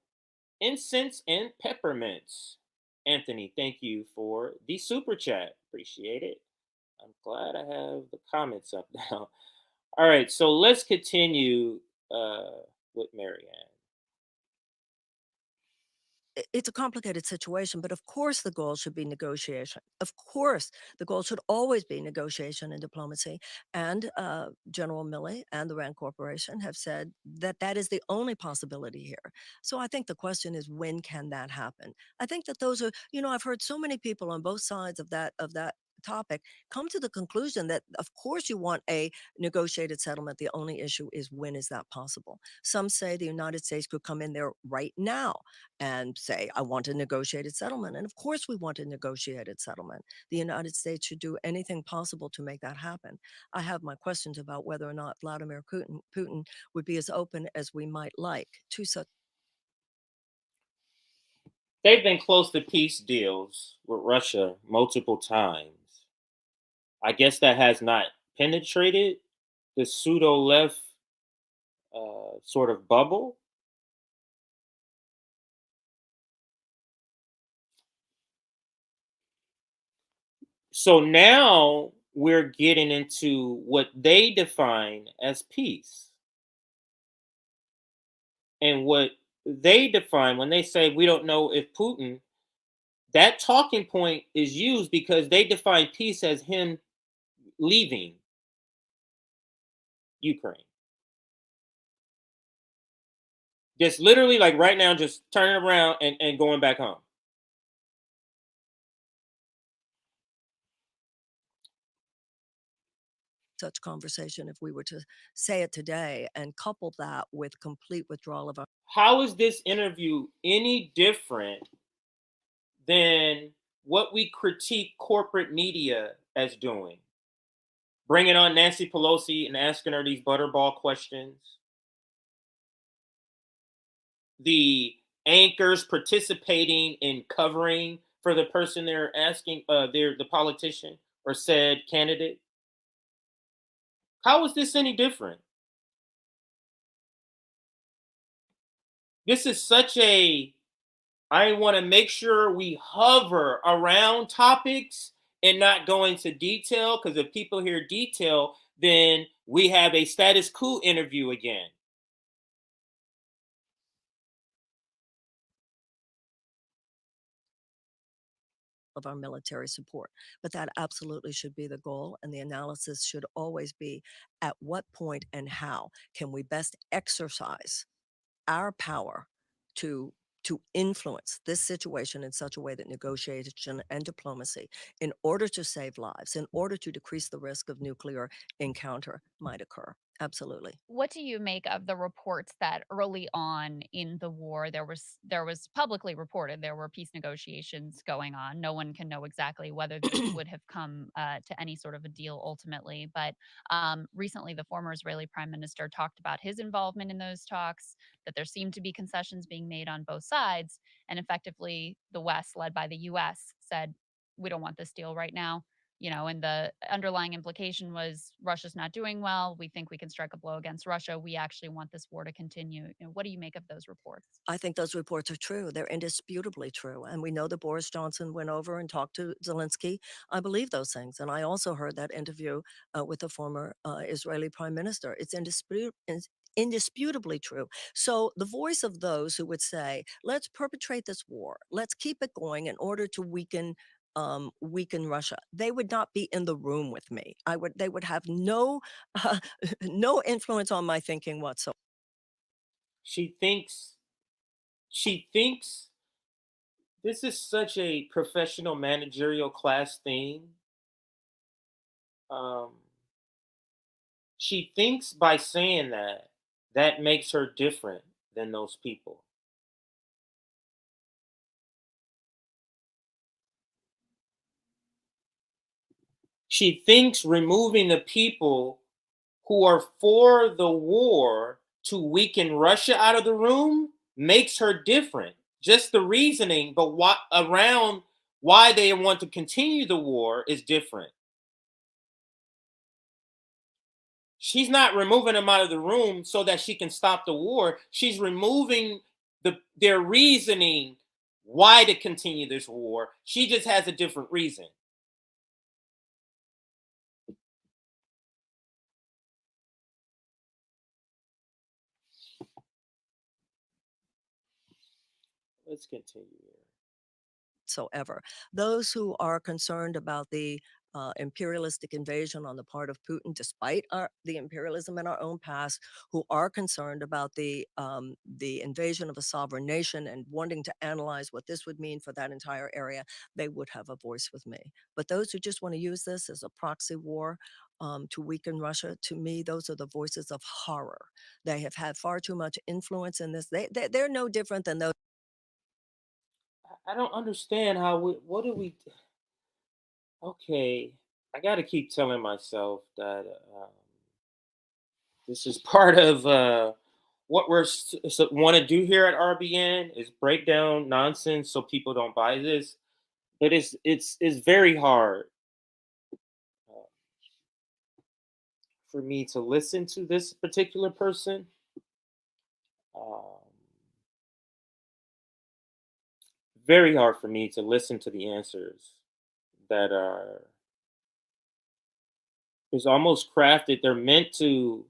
Incense and peppermints. Anthony, thank you for the super chat. Appreciate it. I'm glad I have the comments up now. All right, so let's continue with Marianne. it's a complicated situation, but of course the goal should be negotiation. Of course, the goal should always be negotiation and diplomacy. And General Milley and the Rand Corporation have said that that is the only possibility here. So I think the question is, when can that happen? I think that those are, I've heard so many people on both sides of that topic come to the conclusion that of course you want a negotiated settlement. The only issue is, when is that possible? Some say the United States could come in there right now and say, I want a negotiated settlement. And of course, we want a negotiated settlement. The United States should do anything possible to make that happen. I have my questions about whether or not Vladimir Putin would be as open as we might like to such. They've been close to peace deals with Russia multiple times. I guess that has not penetrated the pseudo left sort of bubble. So now we're getting into what they define as peace. And what they define when they say we don't know if Putin, that talking point is used because they define peace as him leaving Ukraine. Just literally, like right now, just turning around and going back home. Such conversation if we were to say it today and couple that with complete withdrawal of our. How is this interview any different than what we critique corporate media as doing? Bringing on Nancy Pelosi and asking her these butterball questions. The anchors participating in covering for the person they're asking, they're the politician or said candidate. How is this any different? This is such a, I want to make sure we hover around topics and not go into detail, because if people hear detail, then we have a status quo interview again. Of our military support. But that absolutely should be the goal. And the analysis should always be at what point and how can we best exercise our power to influence this situation in such a way that negotiation and diplomacy, in order to save lives, in order to decrease the risk of nuclear encounter, might occur. Absolutely. What do you make of the reports that early on in the war there was publicly reported there were peace negotiations going on? No one can know exactly whether this would have come to any sort of a deal ultimately, but recently the former Israeli prime minister talked about his involvement in those talks, that there seemed to be concessions being made on both sides, and effectively the West, led by the US, said, we don't want this deal right now. And the underlying implication was Russia's not doing well. We think we can strike a blow against Russia. We actually want this war to continue. What do you make of those reports? I think those reports are true. They're indisputably true. And we know that Boris Johnson went over and talked to Zelensky. I believe those things. And I also heard that interview with the former Israeli prime minister. It's indisputably true. So the voice of those who would say, let's perpetrate this war, let's keep it going in order to weaken Russia, they would not be in the room with me. They would have no no influence on my thinking whatsoever. She thinks this is such a professional managerial class thing. She thinks by saying that makes her different than those people. She thinks removing the people who are for the war to weaken Russia out of the room makes her different. Just the reasoning, but what around why they want to continue the war is different. She's not removing them out of the room so that she can stop the war. She's removing their reasoning why to continue this war. She just has a different reason. Let's continue here. So ever. Those who are concerned about the imperialistic invasion on the part of Putin, despite the imperialism in our own past, who are concerned about the invasion of a sovereign nation and wanting to analyze what this would mean for that entire area, they would have a voice with me. But those who just want to use this as a proxy war to weaken Russia, to me, those are the voices of horror. They have had far too much influence in this. They're no different than those. I don't understand how what do we. Okay, I got to keep telling myself that this is part of what we're want to do here at RBN is break down nonsense so people don't buy this. But it's very hard for me to listen to this particular person. Very hard for me to listen to the answers that are. It's almost crafted. They're meant to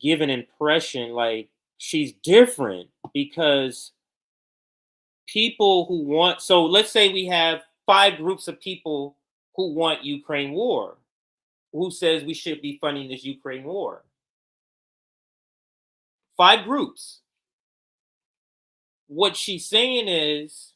give an impression like she's different because people who want. So let's say we have 5 groups of people who want Ukraine war. Who says we should be funding this Ukraine war? 5 groups. What she's saying is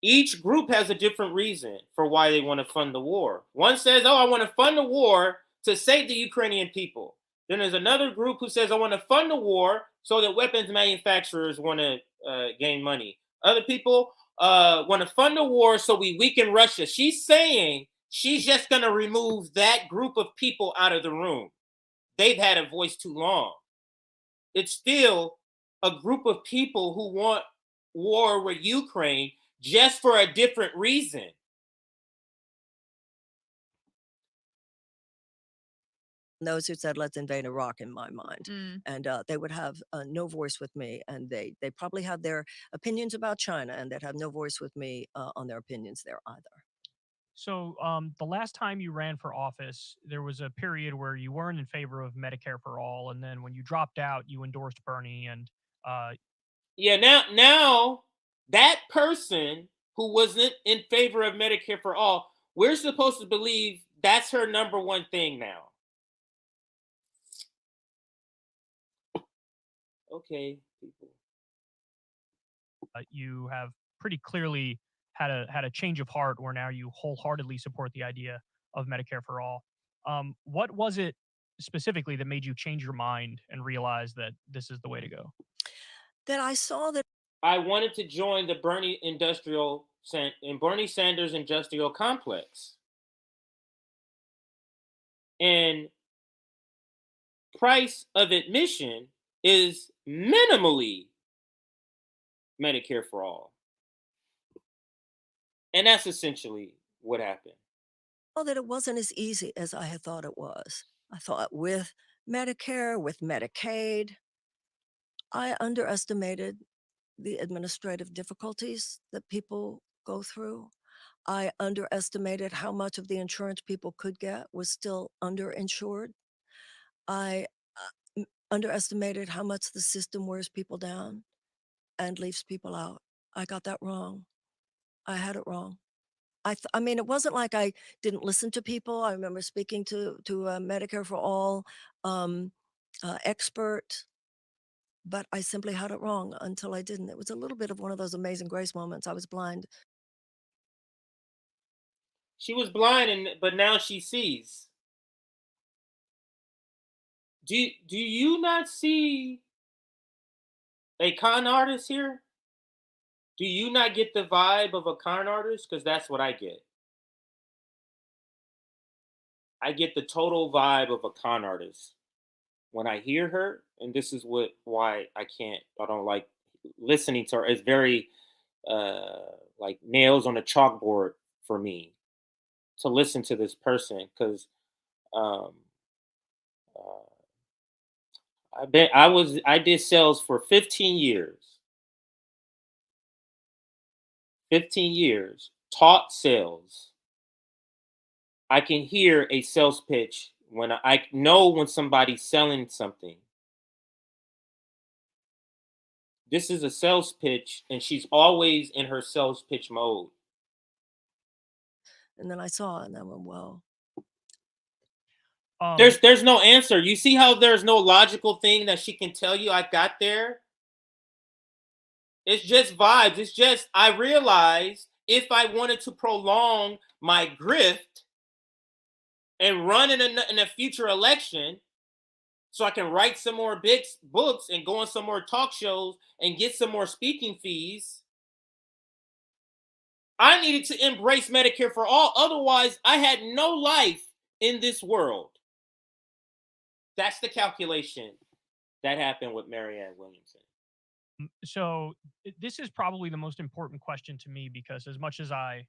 each group has a different reason for why they want to fund the war. One says, oh, I want to fund the war to save the Ukrainian people. Then there's another group who says, I want to fund the war so that weapons manufacturers want to gain money. Other people want to fund the war so we weaken Russia. She's saying she's just going to remove that group of people out of the room. They've had a voice too long. It's still a group of people who want war with Ukraine just for a different reason. Those who said, let's invade Iraq, in my mind. Mm. And they would have no voice with me. And they probably have their opinions about China, and they'd have no voice with me on their opinions there either. So, the last time you ran for office, there was a period where you weren't in favor of Medicare for all, and then when you dropped out, you endorsed Bernie. And Yeah, now that person who wasn't in favor of Medicare for all, we're supposed to believe that's her number one thing now. Okay, people. You have pretty clearly had a change of heart, where now you wholeheartedly support the idea of Medicare for all. What was it specifically that made you change your mind and realize that this is the way to go? That I saw that I wanted to join the Bernie Bernie Sanders industrial complex. And price of admission is minimally Medicare for all. And that's essentially what happened. that it wasn't as easy as I had thought it was. I thought with Medicare, with Medicaid, I underestimated the administrative difficulties that people go through. I underestimated how much of the insurance people could get was still underinsured. I underestimated how much the system wears people down and leaves people out. I got that wrong. I had it wrong. I mean, it wasn't like I didn't listen to people. I remember speaking to a Medicare for All expert, but I simply had it wrong until I didn't. It was a little bit of one of those amazing grace moments. I was blind. She was blind, but now she sees. Do you not see a con artist here? Do you not get the vibe of a con artist? Because that's what I get. I get the total vibe of a con artist when I hear her, and this is why I don't like listening to her. It's very like nails on a chalkboard for me to listen to this person, because um, I did sales for 15 years. 15 years, taught sales. I can hear a sales pitch when I know when somebody's selling something. This is a sales pitch, and she's always in her sales pitch mode. And then I saw it, and I went, "Whoa." There's no answer. You see how there's no logical thing that she can tell you I got there? It's just vibes. It's just, I realized if I wanted to prolong my grift and run in a future election, so I can write some more big books and go on some more talk shows and get some more speaking fees, I needed to embrace Medicare for all. Otherwise, I had no life in this world. That's the calculation that happened with Marianne Williamson. So this is probably the most important question to me, because as much as I,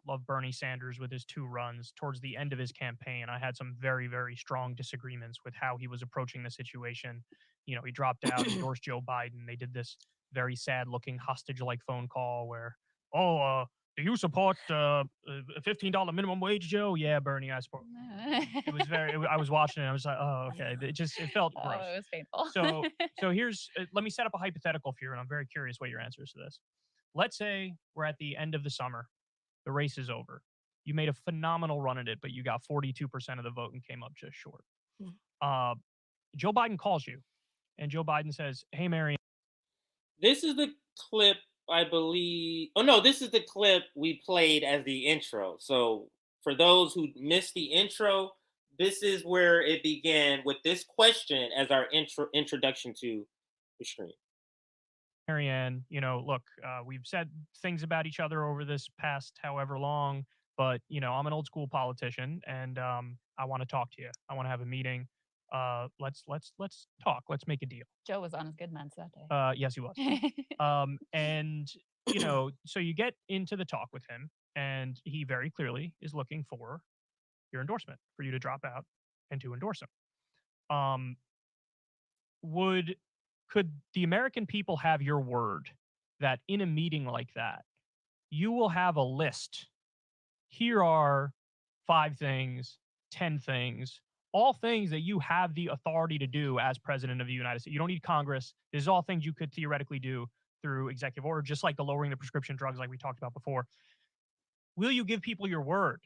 love Bernie Sanders with his 2 runs, towards the end of his campaign, I had some very, very strong disagreements with how he was approaching the situation. He dropped out, endorsed Joe Biden. They did this very sad looking hostage-like phone call where, do you support a $15 minimum wage, Joe? Yeah, Bernie, I support. It was I was watching it. I was like, oh, okay. It felt gross. Oh, it was painful. So here's, let me set up a hypothetical for you, and I'm very curious what your answer is to this. Let's say we're at the end of the summer. The race is over. You made a phenomenal run at it, but you got 42% of the vote and came up just short. Joe Biden calls you, and Joe Biden says, "Hey, Marianne." This is the clip, I believe. Oh, no, this is the clip we played as the intro. So for those who missed the intro, this is where it began with this question as our introduction to the stream. Marianne, look, we've said things about each other over this past however long. but I'm an old school politician, and I want to talk to you. I want to have a meeting. Let's talk. Let's make a deal. Joe was on his good meds that day. Yes, he was. And so you get into the talk with him, and he very clearly is looking for your endorsement, for you to drop out and to endorse him. Could the American people have your word that in a meeting like that, you will have a list? Here are 5 things, 10 things, all things that you have the authority to do as president of the United States. You don't need Congress. This is all things you could theoretically do through executive order, just like the lowering the prescription drugs, like we talked about before. Will you give people your word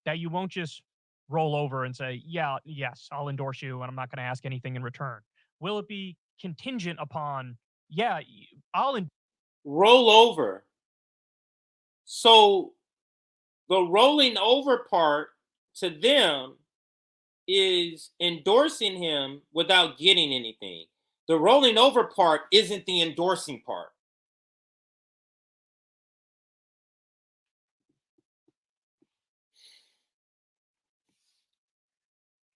that you won't just roll over and say, yeah, yes, I'll endorse you, and I'm not going to ask anything in return? Will it be contingent upon, yeah, roll over? So the rolling over part to them is endorsing him without getting anything. The rolling over part isn't the endorsing part.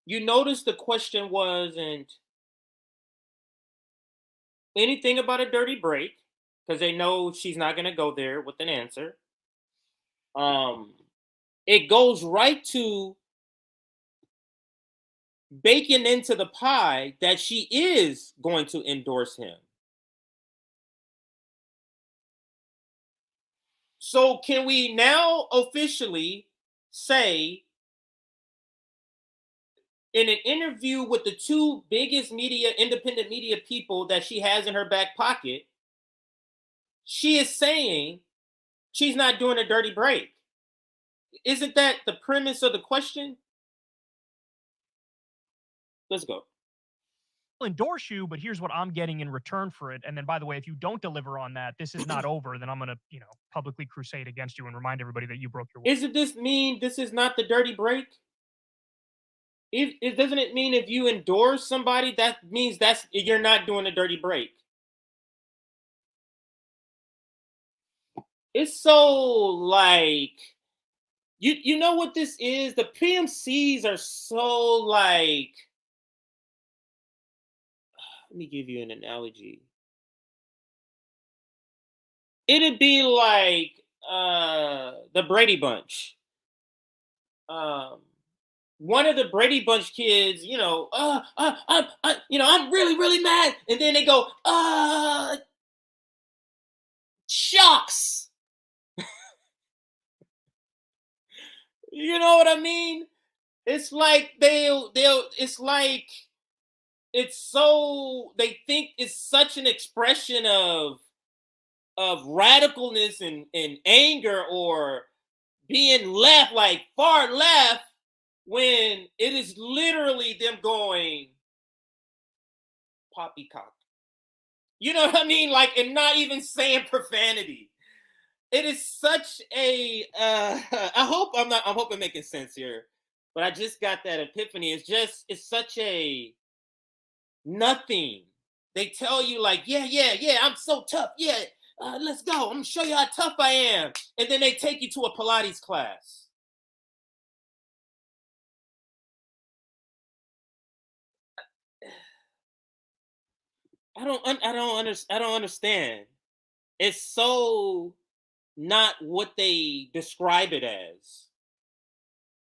You notice the question wasn't anything about a dirty break, because they know she's not going to go there with an answer. It goes right to baking into the pie that she is going to endorse him. So can we now officially say, in an interview with the 2 biggest independent media people that she has in her back pocket, she is saying she's not doing a dirty break? Isn't that the premise of the question? Let's go. endorse you, but here's what I'm getting in return for it. And then, by the way, if you don't deliver on that, this is not over. Then I'm going to, publicly crusade against you and remind everybody that you broke your word. Isn't this mean this is not the dirty break? Doesn't it mean if you endorse somebody, that means you're not doing a dirty break? It's so like, you know what this is? The PMCs are so like, let me give you an analogy. It'd be like the Brady Bunch. One of the Brady Bunch kids, I'm really, really mad, and then they go, shucks. You know what I mean? It's like it's like, they think it's such an expression of radicalness and anger, or being left, like far left, when it is literally them going poppycock. You know what I mean? Like, and not even saying profanity. It is such a I hope I'm making sense here, but I just got that epiphany. It's such a nothing. They tell you like, yeah, I'm so tough. Yeah, let's go. I'm gonna show you how tough I am. And then they take you to a Pilates class. I don't understand. It's so not what they describe it as.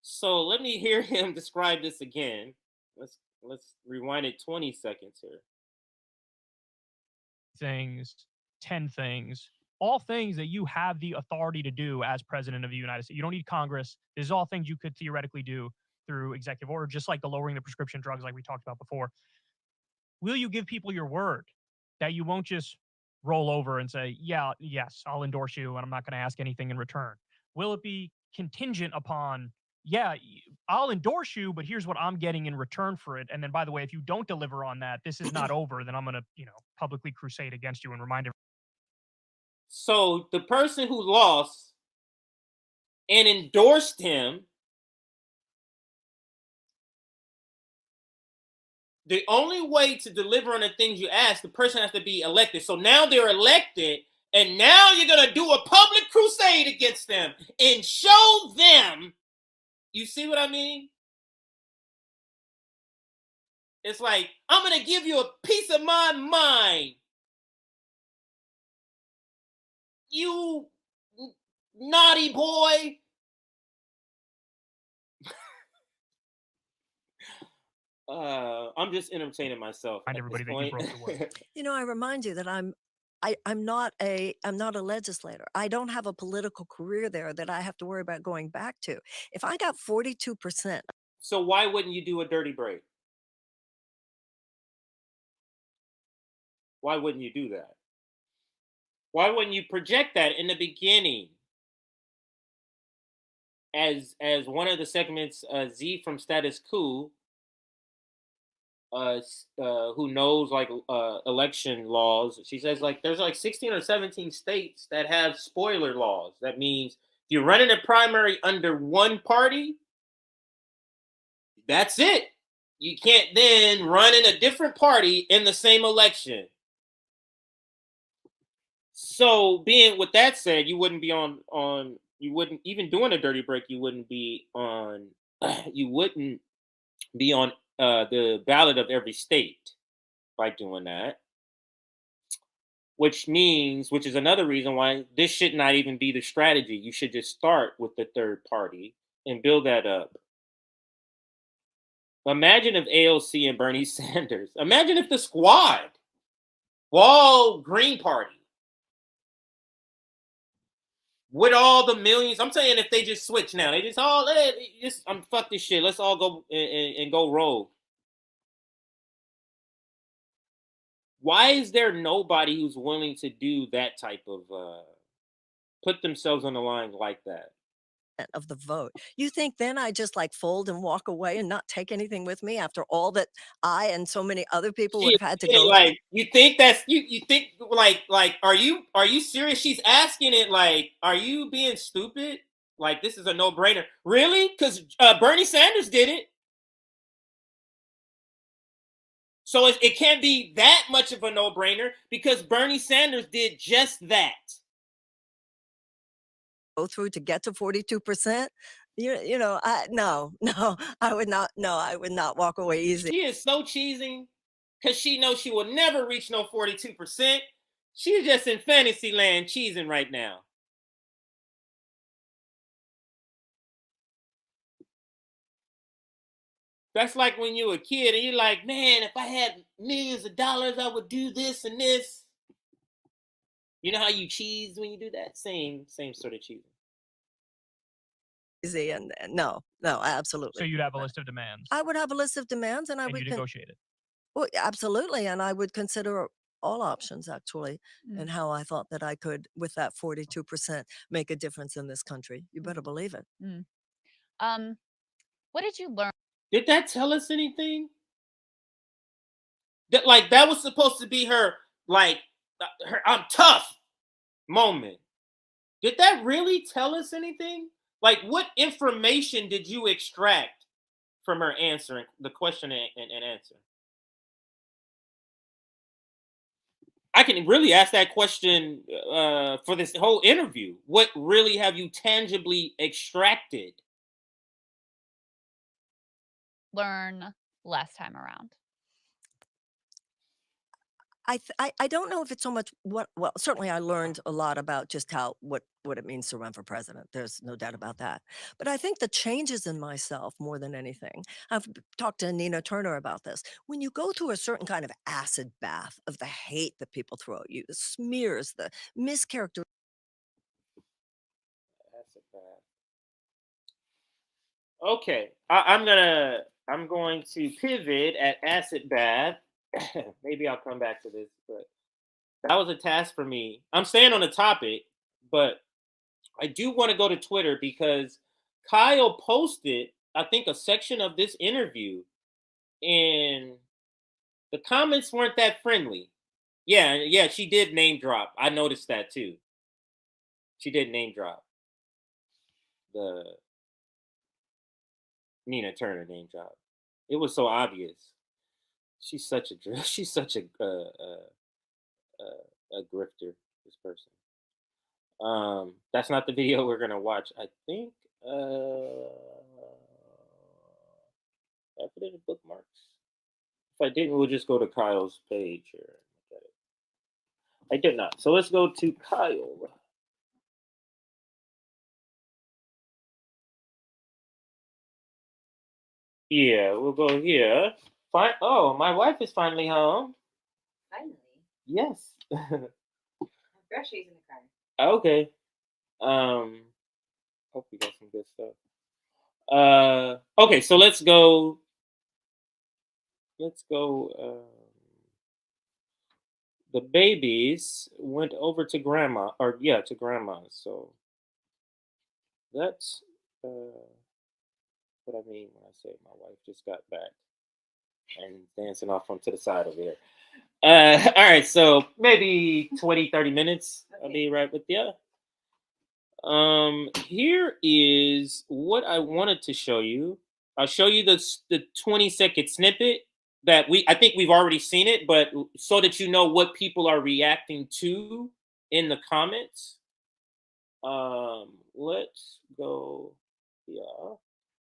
So let me hear him describe this again. Let's rewind it 20 seconds here. Things, 10 things, all things that you have the authority to do as president of the United States. You don't need Congress. This is all things you could theoretically do through executive order, just like the lowering the prescription drugs, like we talked about before. Will you give people your word that you won't just roll over and say, yeah, yes, I'll endorse you, and I'm not going to ask anything in return? Will it be contingent upon, yeah, I'll endorse you, but here's what I'm getting in return for it? And then, by the way, if you don't deliver on that, this is not over. Then I'm going to, publicly crusade against you and remind everyone. So the person who lost and endorsed him, the only way to deliver on the things you ask, the person has to be elected. So now they're elected, And now you're going to do a public crusade against them and show them. You see what I mean? It's like, I'm going to give you a piece of my mind. You naughty boy. I'm just entertaining myself. Find at everybody this that you point. broke the word. You know, I remind you that I'm not a legislator. I don't have a political career there that I have to worry about going back to. If I got 42%, So why wouldn't you do a dirty break? Why wouldn't you do that? Why wouldn't you project that in the beginning? As one of the segments, Z from Status Quo, who knows like election laws, she says like there's like 16 or 17 states that have spoiler laws. That means if you're running a primary under one party, that's it. You can't then run in a different party in the same election. So being with that said, you wouldn't be on you wouldn't even doing a dirty break, you wouldn't be on you wouldn't be on the ballot of every state by doing that. Which is another reason why this should not even be the strategy. You should just start with the third party and build that up. Imagine if AOC and Bernie Sanders, imagine if the squad, Wall Green Party, with all the millions, I'm saying if they just switch now, they just all, fuck this shit. Let's all go and go rogue. Why is there nobody who's willing to do that type of, put themselves on the line like that? of the vote. You think then I just like fold and walk away and not take anything with me after all that I and so many other people would have had to go through? Like you think that's you think like are you serious? She's asking it like, are you being stupid? Like this is a no-brainer. Really? Because Bernie Sanders did it. So it can't be that much of a no-brainer because Bernie Sanders did just that. Go through to get to 42%. You know, no, I would not walk away easy. She is so cheesing because she knows she will never reach no 42%. She's just in fantasy land cheesing right now. That's like when you were a kid and you're like, man, if I had millions of dollars, I would do this and this. You know how you cheese when you do that? Same sort of cheesing. And no, absolutely. So you'd have a list of demands. I would have a list of demands, and I and would you negotiate it. well, absolutely, and I would consider all options actually, Mm. and how I thought that I could, with that 42%, make a difference in this country. You better believe it. What did you learn? Did that tell us anything? That was supposed to be her her I'm tough moment. Did that really tell us anything? Like, what information did you extract from her answering the question and answer? I can really ask that question for this whole interview. What really have you tangibly extracted? Learn last time around. I don't know if it's so much well, certainly I learned a lot about just what it means to run for president. There's no doubt about that. But I think the changes in myself more than anything. I've talked to Nina Turner about this. When you go through a certain kind of acid bath of the hate that people throw at you, the smears, the mischaracter. Okay, I'm going to pivot at acid bath. Maybe I'll come back to this, but that was a task for me. I'm staying on the topic, but I do want to go to Twitter because Kyle posted, I think, a section of this interview, and the comments weren't that friendly. Yeah, she did name drop. I noticed that too. She did name drop. The Nina Turner name drop. It was so obvious. She's such a grifter. This person. That's not the video we're gonna watch. I think I put it in bookmarks. If I didn't, we'll just go to Kyle's page here. Look at it. I did not. So let's go to Kyle. Yeah, we'll go here. Fine. Oh, my wife is finally home. Finally. Yes. I have groceries in the car. Okay. Hope we got some good stuff. Okay, so let's go. The babies went over to grandma, or yeah, to grandma's. So that's what I mean when I say my wife just got back and dancing off onto the side over here. All right, so maybe 20, 30 minutes. I'll be right with you. Here is what I wanted to show you. I'll show you the 20-second snippet that I think we've already seen it, but so that you know what people are reacting to in the comments. Let's go here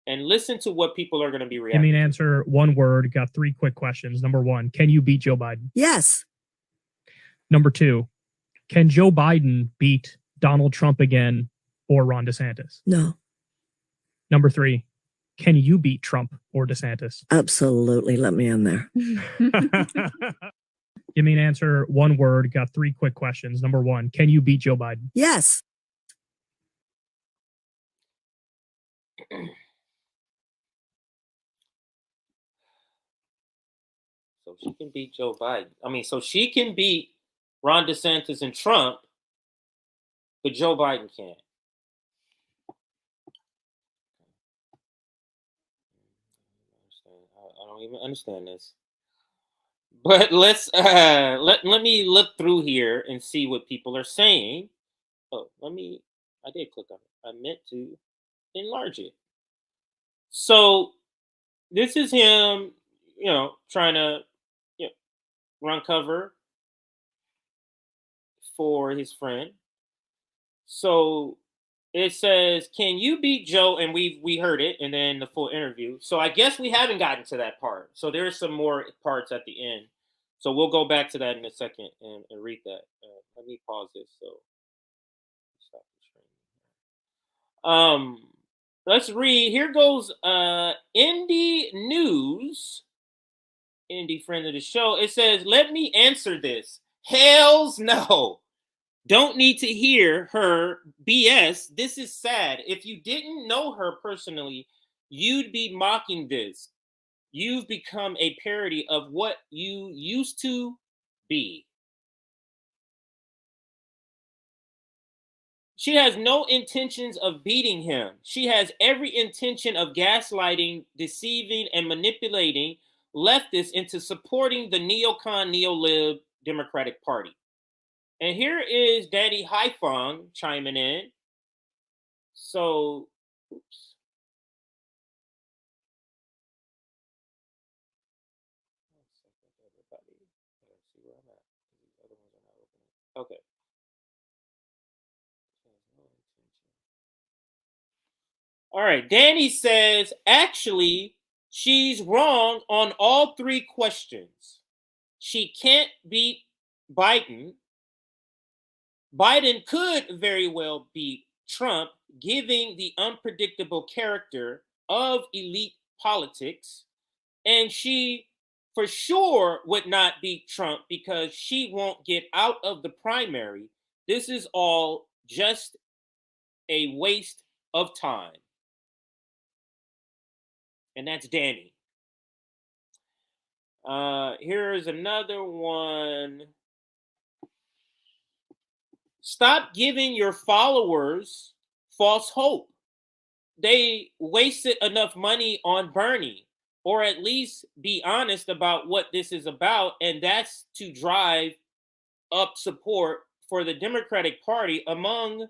and listen to what people are going to be reacting. Give me an answer, one word. Got 3 quick questions. Number 1, can you beat Joe Biden? Yes. Number 2, can Joe Biden beat Donald Trump again or Ron DeSantis? No. Number 3, can you beat Trump or DeSantis? Absolutely. Let me in there. Give me an answer, one word. Got 3 quick questions. Number 1, can you beat Joe Biden? Yes. So she can beat Joe Biden. I mean, so she can beat Ron DeSantis and Trump, but Joe Biden can't. I don't even understand this. But let's let me look through here and see what people are saying. Oh, I did click on it. I meant to enlarge it. So this is him, trying to run cover for his friend. So it says, "Can you beat Joe?" And we heard it, and then the full interview. So I guess we haven't gotten to that part. So there's some more parts at the end. So we'll go back to that in a second and read that. Let me pause this. So stop the stream. Let's read. Here goes Indie News. Indie friend of the show. It says, "Let me answer this. Hells no. Don't need to hear her BS. This is sad. If you didn't know her personally, you'd be mocking this. You've become a parody of what you used to be." She has no intentions of beating him. She has every intention of gaslighting, deceiving, and manipulating leftists into supporting the NEOCON, neo-lib Democratic Party. And here is Daddy Haifong chiming in. So, oops. Okay. All right. Danny says, actually, she's wrong on all 3 questions. She can't beat Biden. Biden could very well beat Trump, given the unpredictable character of elite politics. And she for sure would not beat Trump because she won't get out of the primary. This is all just a waste of time. And that's Danny. Here's another one. Stop giving your followers false hope. They wasted enough money on Bernie, or at least be honest about what this is about, and that's to drive up support for the Democratic Party among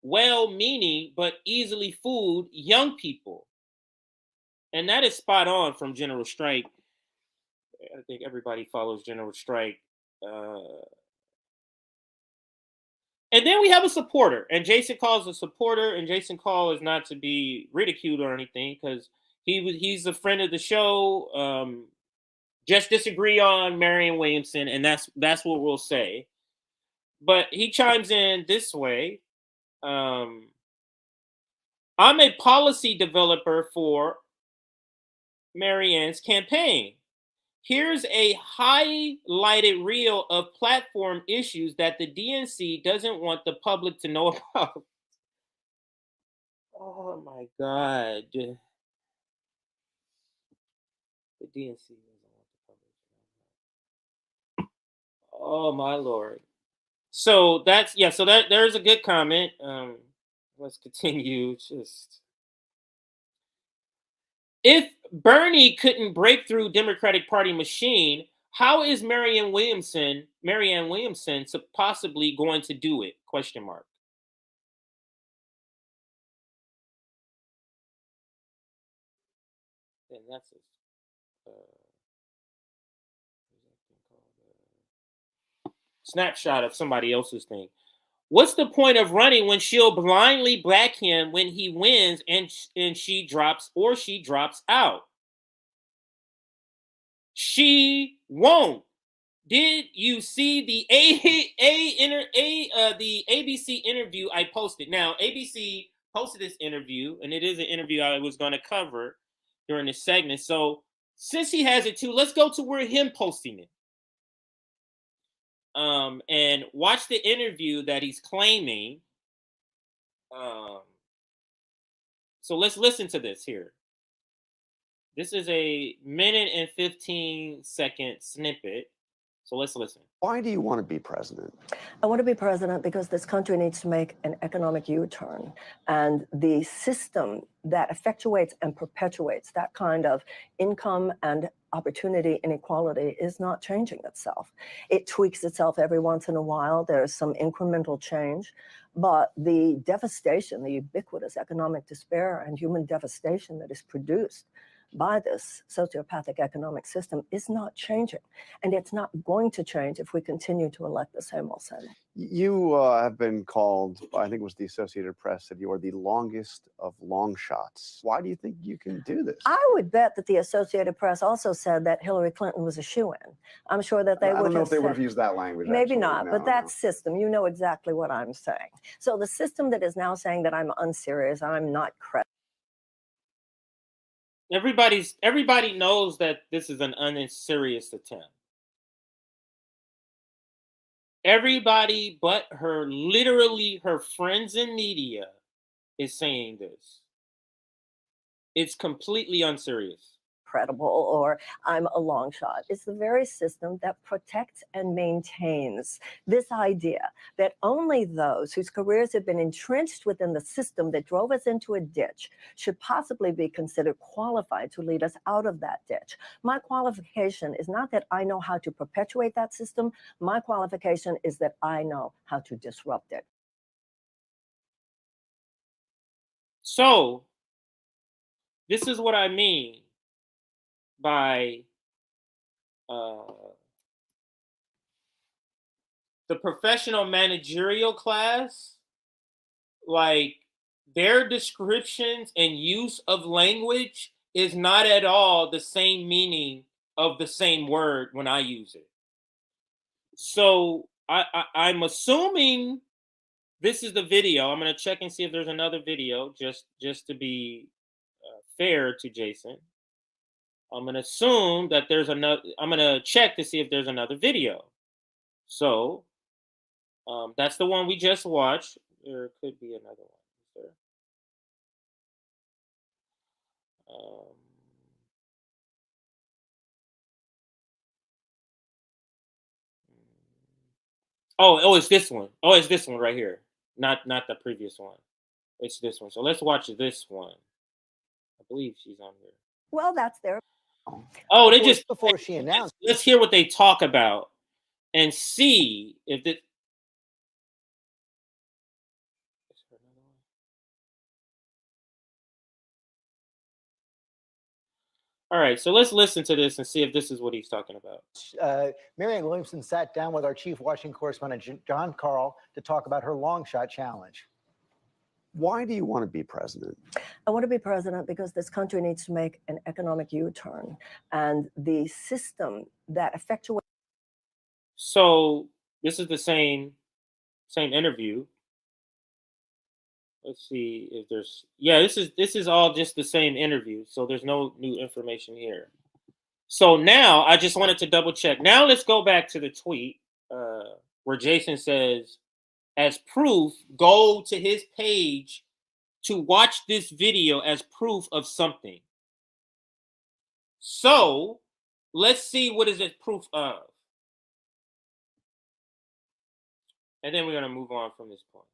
well-meaning but easily fooled young people. And that is spot on from General Strike. I think everybody follows General Strike. And then we have a supporter, and Jason Call is a supporter, and Jason Call is not to be ridiculed or anything because he's a friend of the show. Just disagree on Marianne Williamson, and that's what we'll say. But he chimes in this way. I'm a policy developer for Marianne's campaign. Here's a highlighted reel of platform issues that the DNC doesn't want the public to know about. Oh my God. The DNC doesn't want the public to know. Oh my Lord. So that's, yeah, so there's a good comment. Let's continue. Just, if Bernie couldn't break through Democratic Party machine, how is Marianne Williamson possibly going to do it? Question mark. And that's it. Snapshot of somebody else's thing. What's the point of running when she'll blindly back him when he wins and she drops out? She won't. Did you see the the ABC interview I posted? Now, ABC posted this interview, and it is an interview I was going to cover during this segment. So since he has it too, let's go to where him posting it. And watch the interview that he's claiming. So let's listen to this here. This is a 1:15 snippet. So let's listen. Why do you want to be president? I want to be president because this country needs to make an economic U-turn. And the system that effectuates and perpetuates that kind of income and opportunity inequality is not changing itself. It tweaks itself every once in a while. There's some incremental change. But the devastation, the ubiquitous economic despair and human devastation that is produced by this sociopathic economic system is not changing. And it's not going to change if we continue to elect the same old same. You have been called, I think it was the Associated Press, that you are the longest of long shots. Why do you think you can do this? I would bet that the Associated Press also said that Hillary Clinton was a shoo-in. I'm sure that they would have I don't know if they said, would have used that language. Maybe actually. not, No, but that no. system, you know exactly what I'm saying. So the system that is now saying that I'm unserious, I'm not credible. Everybody knows that this is an unserious attempt. Everybody but literally her friends in media is saying this. It's completely unserious. Credible, or I'm a long shot. It's the very system that protects and maintains this idea that only those whose careers have been entrenched within the system that drove us into a ditch should possibly be considered qualified to lead us out of that ditch. My qualification is not that I know how to perpetuate that system. My qualification is that I know how to disrupt it. So, this is what I mean by the professional managerial class, like their descriptions and use of language is not at all the same meaning of the same word when I use it. So I'm assuming this is the video. I'm going to check and see if there's another video just to be fair to Jason. I'm going to assume that there's another. I'm going to check to see if there's another video. So that's the one we just watched. There could be another one. Oh, it's this one. Oh, it's this one right here. Not the previous one. It's this one. So let's watch this one. I believe she's on here. Well, that's their. Oh, they just before she announced. Let's hear what they talk about and see if it. All right, so let's listen to this and see if this is what he's talking about. Marianne Williamson sat down with our chief Washington correspondent, John Carl, to talk about her long shot challenge. Why do you want to be president? I want to be president because this country needs to make an economic U-turn, and the system that effectuates. So this is the same interview. Let's see if there's, yeah, this is all just the same interview. So there's no new information here. So now I just wanted to double check. Now let's go back to the tweet where Jason says, as proof, go to his page to watch this video as proof of something. So let's see what is it proof of. And then we're going to move on from this point.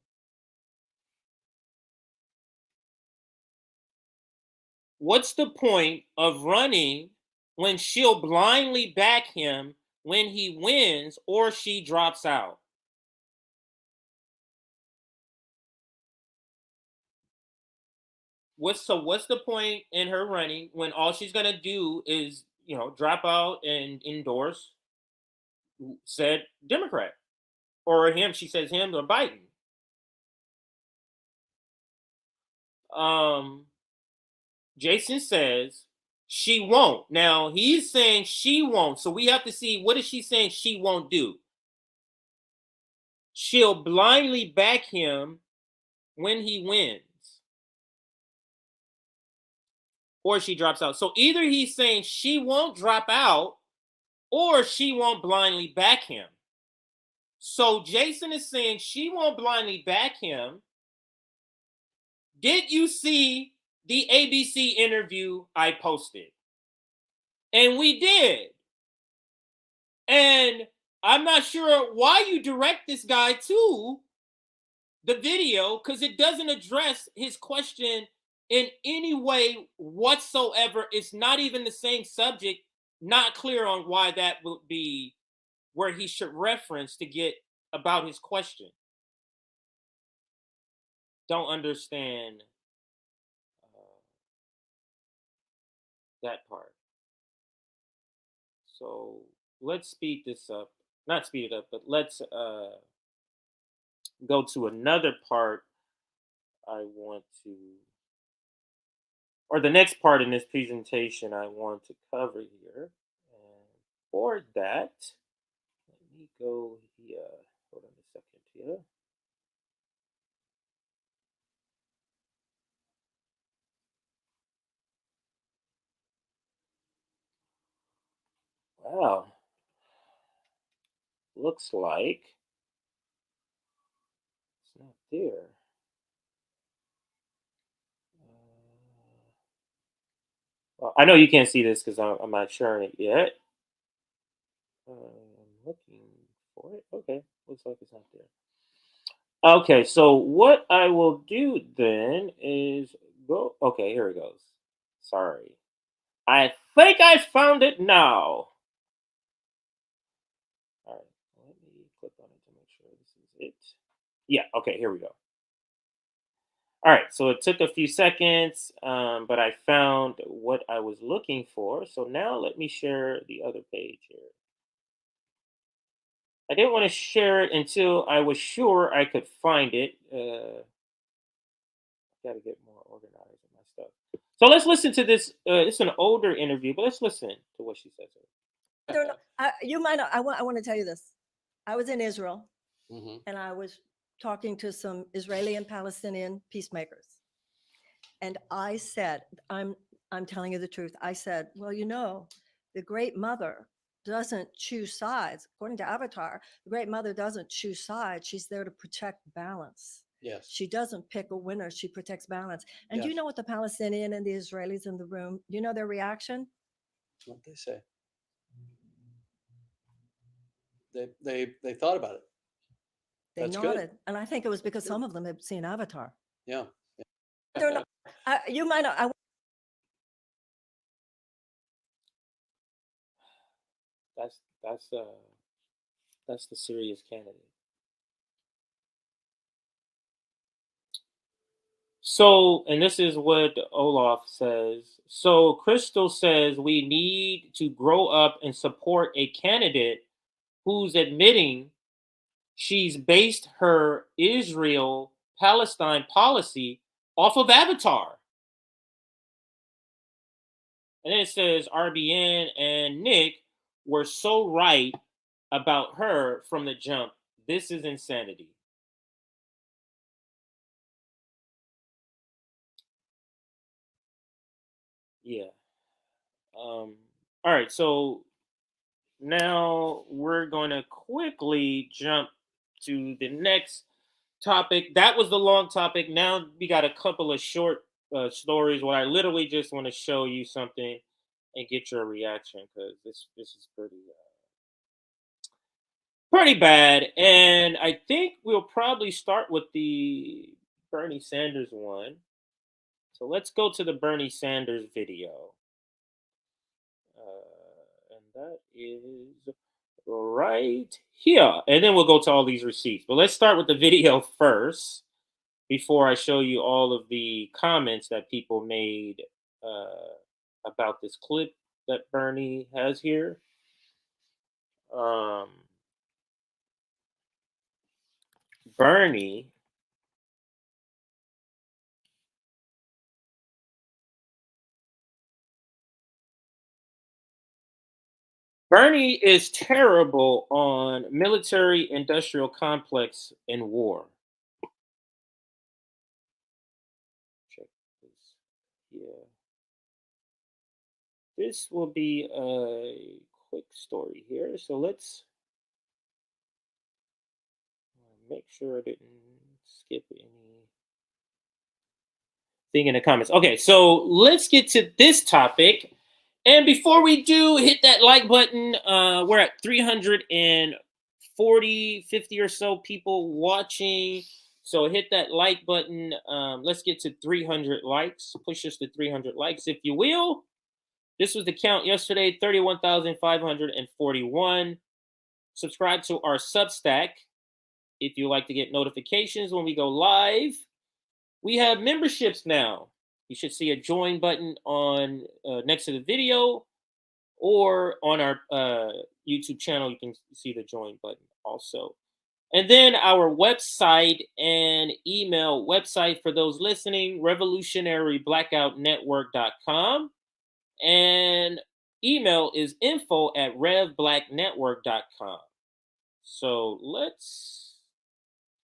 What's the point of running when she'll blindly back him when he wins or she drops out? What's the point in her running when all she's going to do is, drop out and endorse said Democrat? Or him, she says him or Biden. Jason says she won't. Now he's saying she won't. So we have to see, what is she saying she won't do? She'll blindly back him when he wins. Or she drops out. So either he's saying she won't drop out or she won't blindly back him. So Jason is saying she won't blindly back him. Did you see the ABC interview I posted? And we did. And I'm not sure why you direct this guy to the video, because it doesn't address his question in any way whatsoever. It's not even the same subject. Not clear on why that would be where he should reference to get about his question. Don't understand that part. So let's speed this up. Not speed it up, but let's go to another part I want to, or the next part in this presentation I want to cover here. And for that, let me go here. Hold on a second here. Wow. Looks like it's not there. Well, I know you can't see this because I'm not sharing it yet. I'm looking for it. Okay, looks like it's not there. Okay, so what I will do then is go. Okay, here it goes. Sorry. I think I found it now. All right, let me click on it to make sure this is it. Yeah, okay, here we go. All right, so it took a few seconds, but I found what I was looking for. So now let me share the other page here. I didn't want to share it until I was sure I could find it. Got to get more organized in my stuff. So let's listen to this. It's an older interview, but let's listen to what she says. You might not. I want to tell you this. I was in Israel, and I was talking to some Israeli and Palestinian peacemakers, and I said, "I'm telling you the truth." I said, "Well, the Great Mother doesn't choose sides. According to Avatar, the Great Mother doesn't choose sides. She's there to protect balance. Yes. She doesn't pick a winner. She protects balance." And Yes. do you know what the Palestinian and the Israelis in the room? Do you know their reaction? What they say. They thought about it. They That's nodded, good. and I think it was because some of them had seen Avatar. Yeah. They're not, you might not. That's the serious candidate. So, and this is what Olaf says. So, Krystal says we need to grow up and support a candidate who's admitting she's based her Israel Palestine policy off of Avatar. And then it says RBN and Nick were so right about her from the jump. This is insanity. Yeah. All right. So now we're going to quickly jump to the next topic. That was the long topic. Now we got a couple of short stories where I literally just want to show you something and get your reaction, because this is pretty bad. And I think we'll probably start with the Bernie Sanders one. So let's go to the Bernie Sanders video. And that is right here. And then we'll go to all these receipts. But let's start with the video first before I show you all of the comments that people made about this clip that Bernie has here. Bernie is terrible on military industrial complex and war. Check this. Yeah. This will be a quick story here. So let's make sure I didn't skip anything in the comments. Okay, so let's get to this topic. And before we do, hit that like button. We're at 340, 50 or so people watching. So hit that like button. Let's get to 300 likes. Push us to 300 likes, if you will. This was the count yesterday, 31,541. Subscribe to our Substack if you like to get notifications when we go live. We have memberships now. You should see a join button on next to the video, or on our YouTube channel, you can see the join button also. And then our website and email. Website for those listening, revolutionaryblackoutnetwork.com. And email is info@revblacknetwork.com. So let's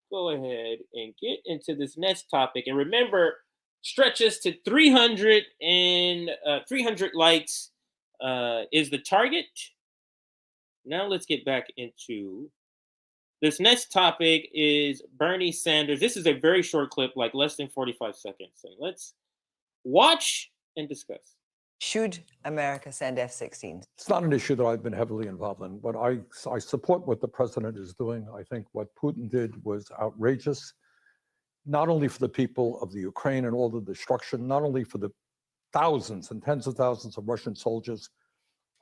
go ahead and get into this next topic. And remember, stretch us to 300 and 300 likes is the target. Now let's get back into this next topic. Is Bernie Sanders. This is a very short clip, like less than 45 seconds. So let's watch and discuss. Should America send F-16s? It's not an issue that I've been heavily involved in, but I support what the president is doing. I think what Putin did was outrageous, not only for the people of the Ukraine and all the destruction, not only for the thousands and tens of thousands of Russian soldiers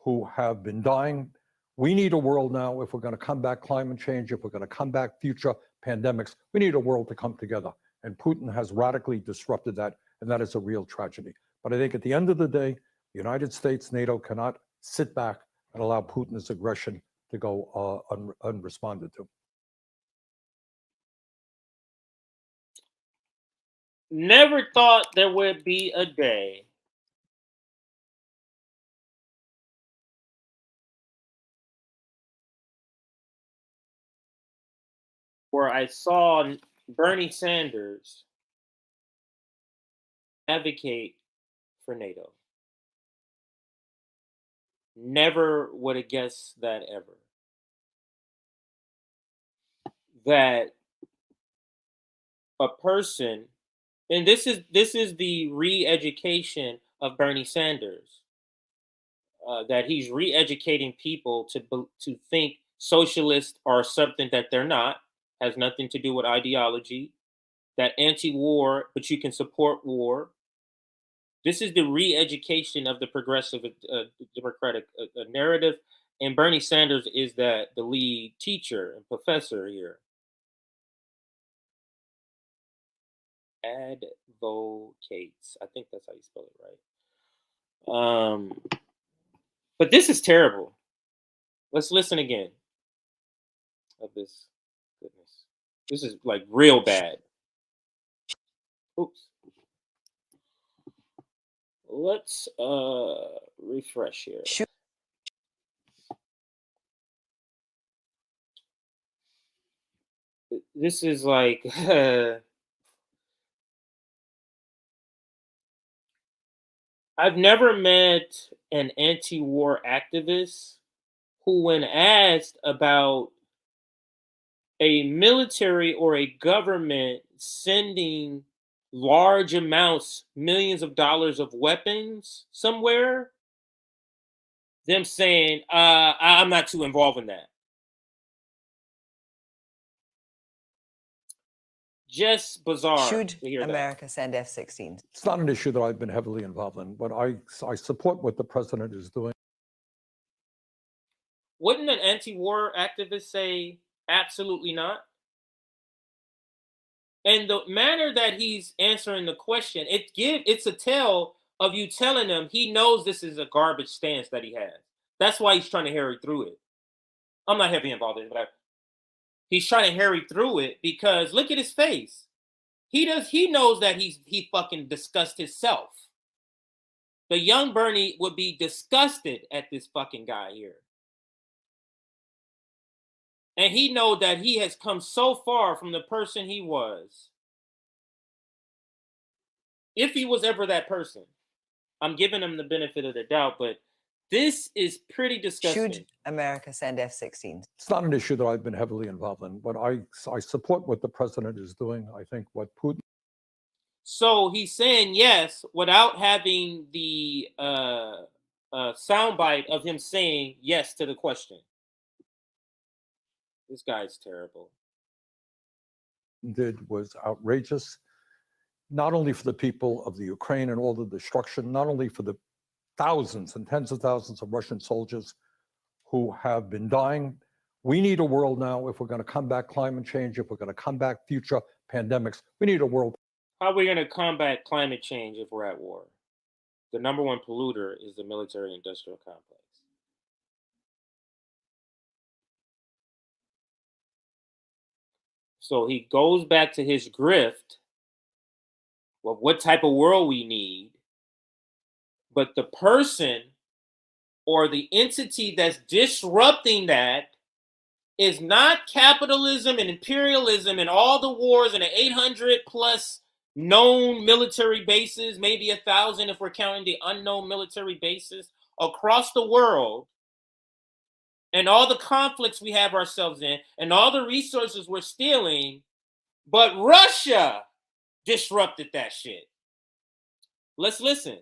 who have been dying. We need a world now, if we're going to combat climate change, if we're going to combat future pandemics, we need a world to come together. And Putin has radically disrupted that, and that is a real tragedy. But I think at the end of the day, the United States, NATO cannot sit back and allow Putin's aggression to go unresponded to. Never thought there would be a day where I saw Bernie Sanders advocate for NATO. Never would have guessed that ever. That a person, and this is the re-education of Bernie Sanders, that he's re-educating people to think socialists are something that they're not, has nothing to do with ideology, that anti-war, but you can support war. This is the re-education of the progressive democratic narrative, and Bernie Sanders is the lead teacher and professor here. advocates. I think that's how you spell it right. But this is terrible. Let's listen again of this. Goodness, this is like real bad. Oops. Let's refresh here. This is like I've never met an anti-war activist who, when asked about a military or a government sending large amounts, millions of dollars of weapons somewhere, them saying, I'm not too involved in that. Just bizarre. Should America send F-16s? It's not an issue that I've been heavily involved in, but I support what the president is doing. Wouldn't an anti-war activist say absolutely not? And the manner that he's answering the question, it's a tell of you telling him he knows this is a garbage stance that he has. That's why he's trying to hurry through it. I'm not heavily involved in it, but he's trying to hurry through it because look at his face. He knows that he fucking discussed himself. The young Bernie would be disgusted at this fucking guy here. And he knows that he has come so far from the person he was. If he was ever that person. I'm giving him the benefit of the doubt, but this is pretty disgusting. Should America send F-16s? It's not an issue that I've been heavily involved in, but I support what the president is doing. I think what Putin... So he's saying yes without having the soundbite of him saying yes to the question. This guy's terrible. Did was outrageous, not only for the people of the Ukraine and all the destruction, not only for the thousands and tens of thousands of Russian soldiers who have been dying. We need a world now, if we're going to combat climate change, if we're going to combat future pandemics, we need a world. How are we going to combat climate change if we're at war? The number one polluter is the military-industrial complex. So he goes back to his grift of what type of world we need, but the person or the entity that's disrupting that is not capitalism and imperialism and all the wars and the 800 plus known military bases, maybe 1,000 if we're counting the unknown military bases across the world, and all the conflicts we have ourselves in, and all the resources we're stealing, but Russia disrupted that shit. Let's listen.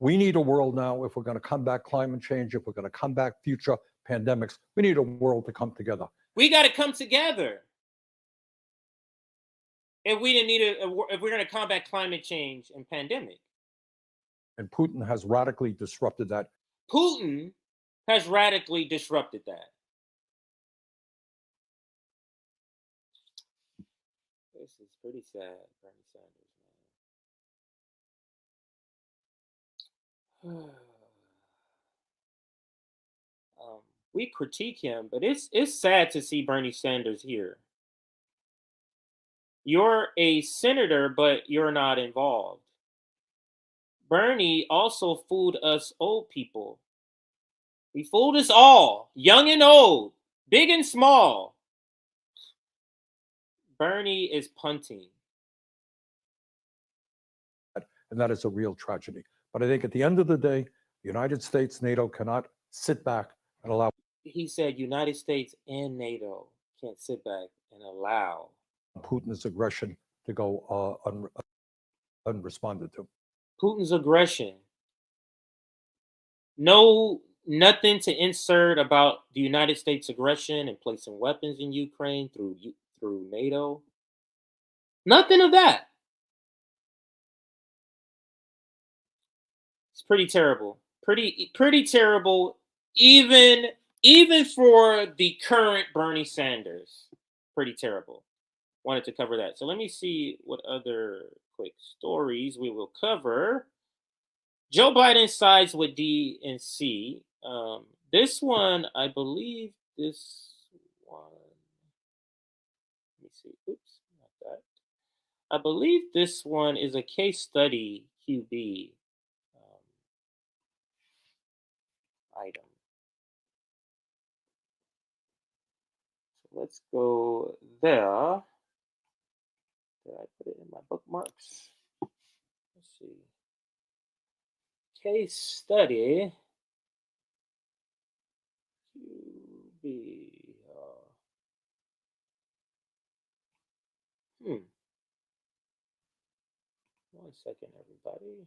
We need a world now, if we're going to combat climate change, if we're going to combat future pandemics, we need a world to come together. We got to come together. If we didn't need if we're going to combat climate change and pandemic. And Putin has radically disrupted that. Putin has radically disrupted that. This is pretty sad, Bernie Sanders, man. We critique him, but it's sad to see Bernie Sanders here. You're a senator, but you're not involved. Bernie also fooled us old people. He fooled us all, young and old, big and small. Bernie is punting. And that is a real tragedy. But I think at the end of the day, the United States, NATO cannot sit back and allow. He said United States and NATO can't sit back and allow Putin's aggression to go unresponded to. Putin's aggression. Nothing to insert about the United States aggression and placing weapons in Ukraine through NATO. Nothing of that. It's pretty terrible. Pretty terrible, even for the current Bernie Sanders. Pretty terrible. wanted to cover that. So let me see what other quick stories we will cover. Joe Biden sides with DNC. This one, I believe this one. Let me see. Oops, not that. I believe this one is a case study QB item. So let's go there. Did I put it in my bookmarks? Let's see. Case study QB. One second, everybody.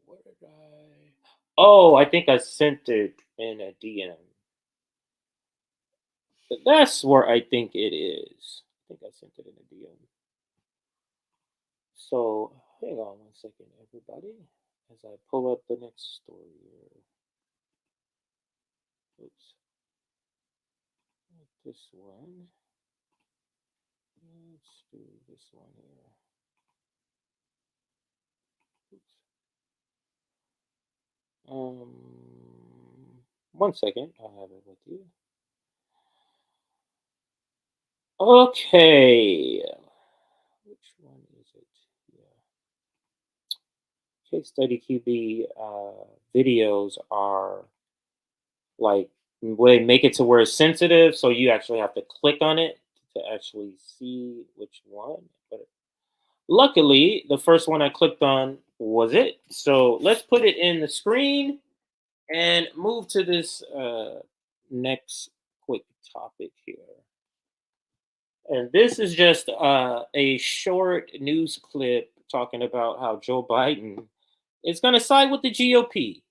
Where did I? Oh, I think I sent it in a DM. But that's where I think it is. I think I sent it in a DM. So hang on one second, everybody, as I pull up the next story here. Oops. Not this one. Let's do this one here. Oops. One second, I'll have it with you. Okay. Which one is it? Yeah. Case study QB videos are like they make it to where it's sensitive, so you actually have to click on it to actually see which one. But luckily, the first one I clicked on was it. So let's put it in the screen and move to this next quick topic here. And this is just a short news clip talking about how Joe Biden is going to side with the GOP.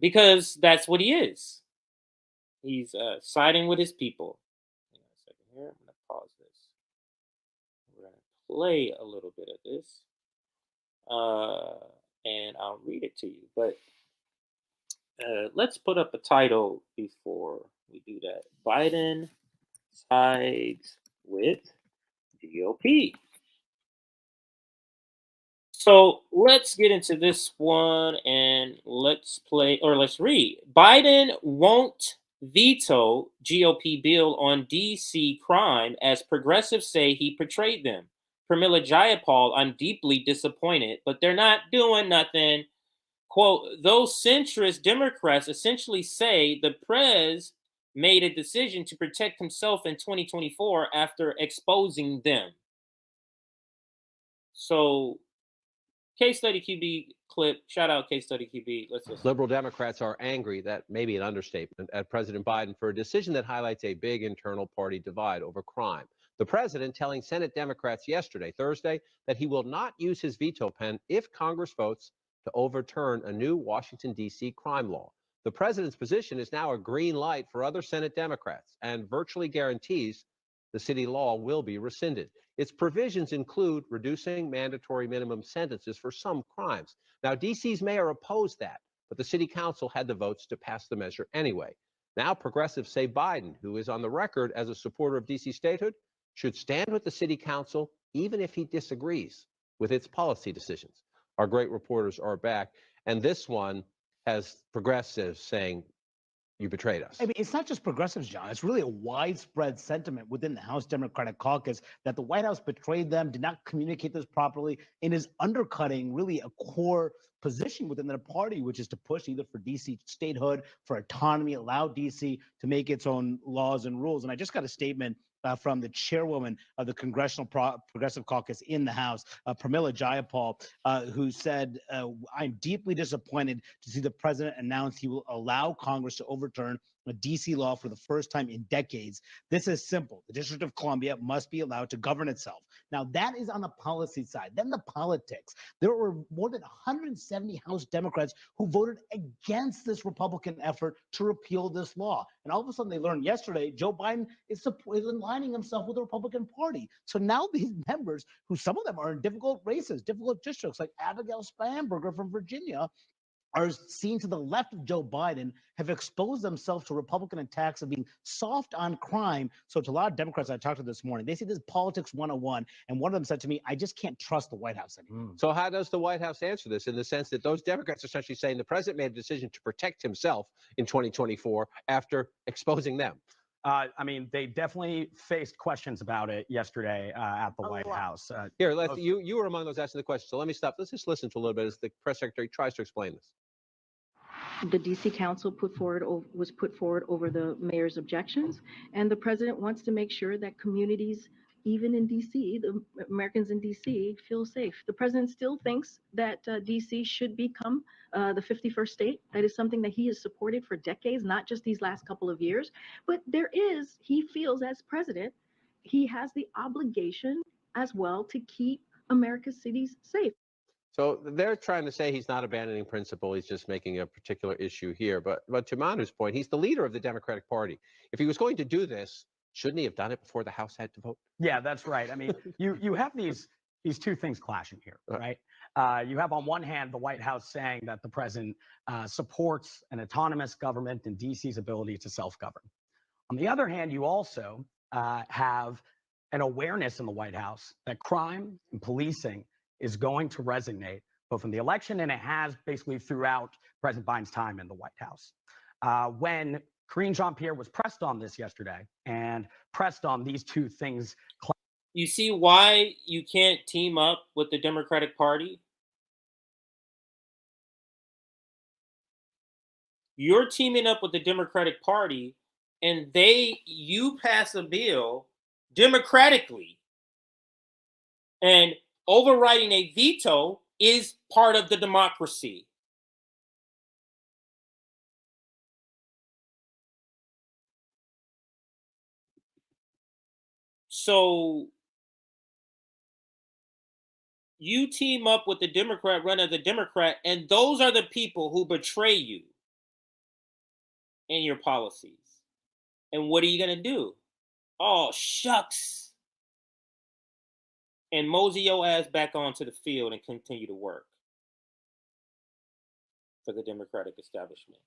Because that's what he is. He's siding with his people. Hang on a second here. I'm going to pause this. We're going to play a little bit of this. And I'll read it to you. But let's put up a title before we do that. Biden sides with GOP. So let's get into this one and let's read. Biden won't veto GOP bill on DC crime as progressives say he portrayed them. Pramila Jayapal, I'm deeply disappointed, but they're not doing nothing. Quote, those centrist Democrats essentially say the prez made a decision to protect himself in 2024 after exposing them. So, Case Study QB clip. Shout out Case Study QB. Let's listen. Liberal Democrats are angry, that may be an understatement, at President Biden for a decision that highlights a big internal party divide over crime. The president telling Senate Democrats yesterday, Thursday, that he will not use his veto pen if Congress votes to overturn a new Washington, D.C. crime law. The president's position is now a green light for other Senate Democrats and virtually guarantees the city law will be rescinded. Its provisions include reducing mandatory minimum sentences for some crimes. Now, D.C.'s mayor opposed that, but the city council had the votes to pass the measure anyway. Now, progressives say Biden, who is on the record as a supporter of D.C. statehood, should stand with the city council even if he disagrees with its policy decisions. Our great reporters are back, and this one has progressives saying, you betrayed us. I mean, it's not just progressives, John. It's really a widespread sentiment within the House Democratic Caucus that the White House betrayed them, did not communicate this properly, and is undercutting really a core position within the party, which is to push either for DC statehood, for autonomy, allow DC to make its own laws and rules. And I just got a statement from the chairwoman of the Congressional Progressive Caucus in the House, Pramila Jayapal, who said, I'm deeply disappointed to see the president announce he will allow Congress to overturn a DC law for the first time in decades. This is simple. The District of Columbia must be allowed to govern itself. Now, that is on the policy side. Then the politics. There were more than 170 House Democrats who voted against this Republican effort to repeal this law. And all of a sudden they learned yesterday, Joe Biden is aligning himself with the Republican Party. So now these members, who some of them are in difficult races, difficult districts, like Abigail Spanberger from Virginia, are seen to the left of Joe Biden have exposed themselves to Republican attacks of being soft on crime. So to a lot of Democrats I talked to this morning, they see this politics 101. And one of them said to me, I just can't trust the White House anymore. So how does the White House answer this, in the sense that those Democrats are essentially saying the president made a decision to protect himself in 2024 after exposing them? I mean, they definitely faced questions about it yesterday at the White House. Here, you were among those asking the question. So let me stop. Let's just listen to a little bit as the press secretary tries to explain this. The DC Council was put forward over the mayor's objections, and the president wants to make sure that communities, even in DC, the Americans in DC, feel safe. The president still thinks that DC should become the 51st state. That is something that he has supported for decades, not just these last couple of years. But he feels as president, he has the obligation as well to keep America's cities safe. So they're trying to say he's not abandoning principle. He's just making a particular issue here. But to Manu's point, he's the leader of the Democratic Party. If he was going to do this, shouldn't he have done it before the House had to vote? Yeah, that's right. I mean, you have these two things clashing here, right? You have on one hand the White House saying that the president supports an autonomous government and DC's ability to self-govern. On the other hand, you also have an awareness in the White House that crime and policing is going to resonate both in the election and it has basically throughout President Biden's time in the White House. When Karine Jean-Pierre was pressed on this yesterday and pressed on these two things. You see why you can't team up with the Democratic Party? You're teaming up with the Democratic Party and you pass a bill democratically. And overriding a veto is part of the democracy. So you team up with the Democrat, run as a Democrat, and those are the people who betray you and your policies. And what are you going to do? Oh, shucks. And mosey your ass back onto the field and continue to work for the Democratic establishment.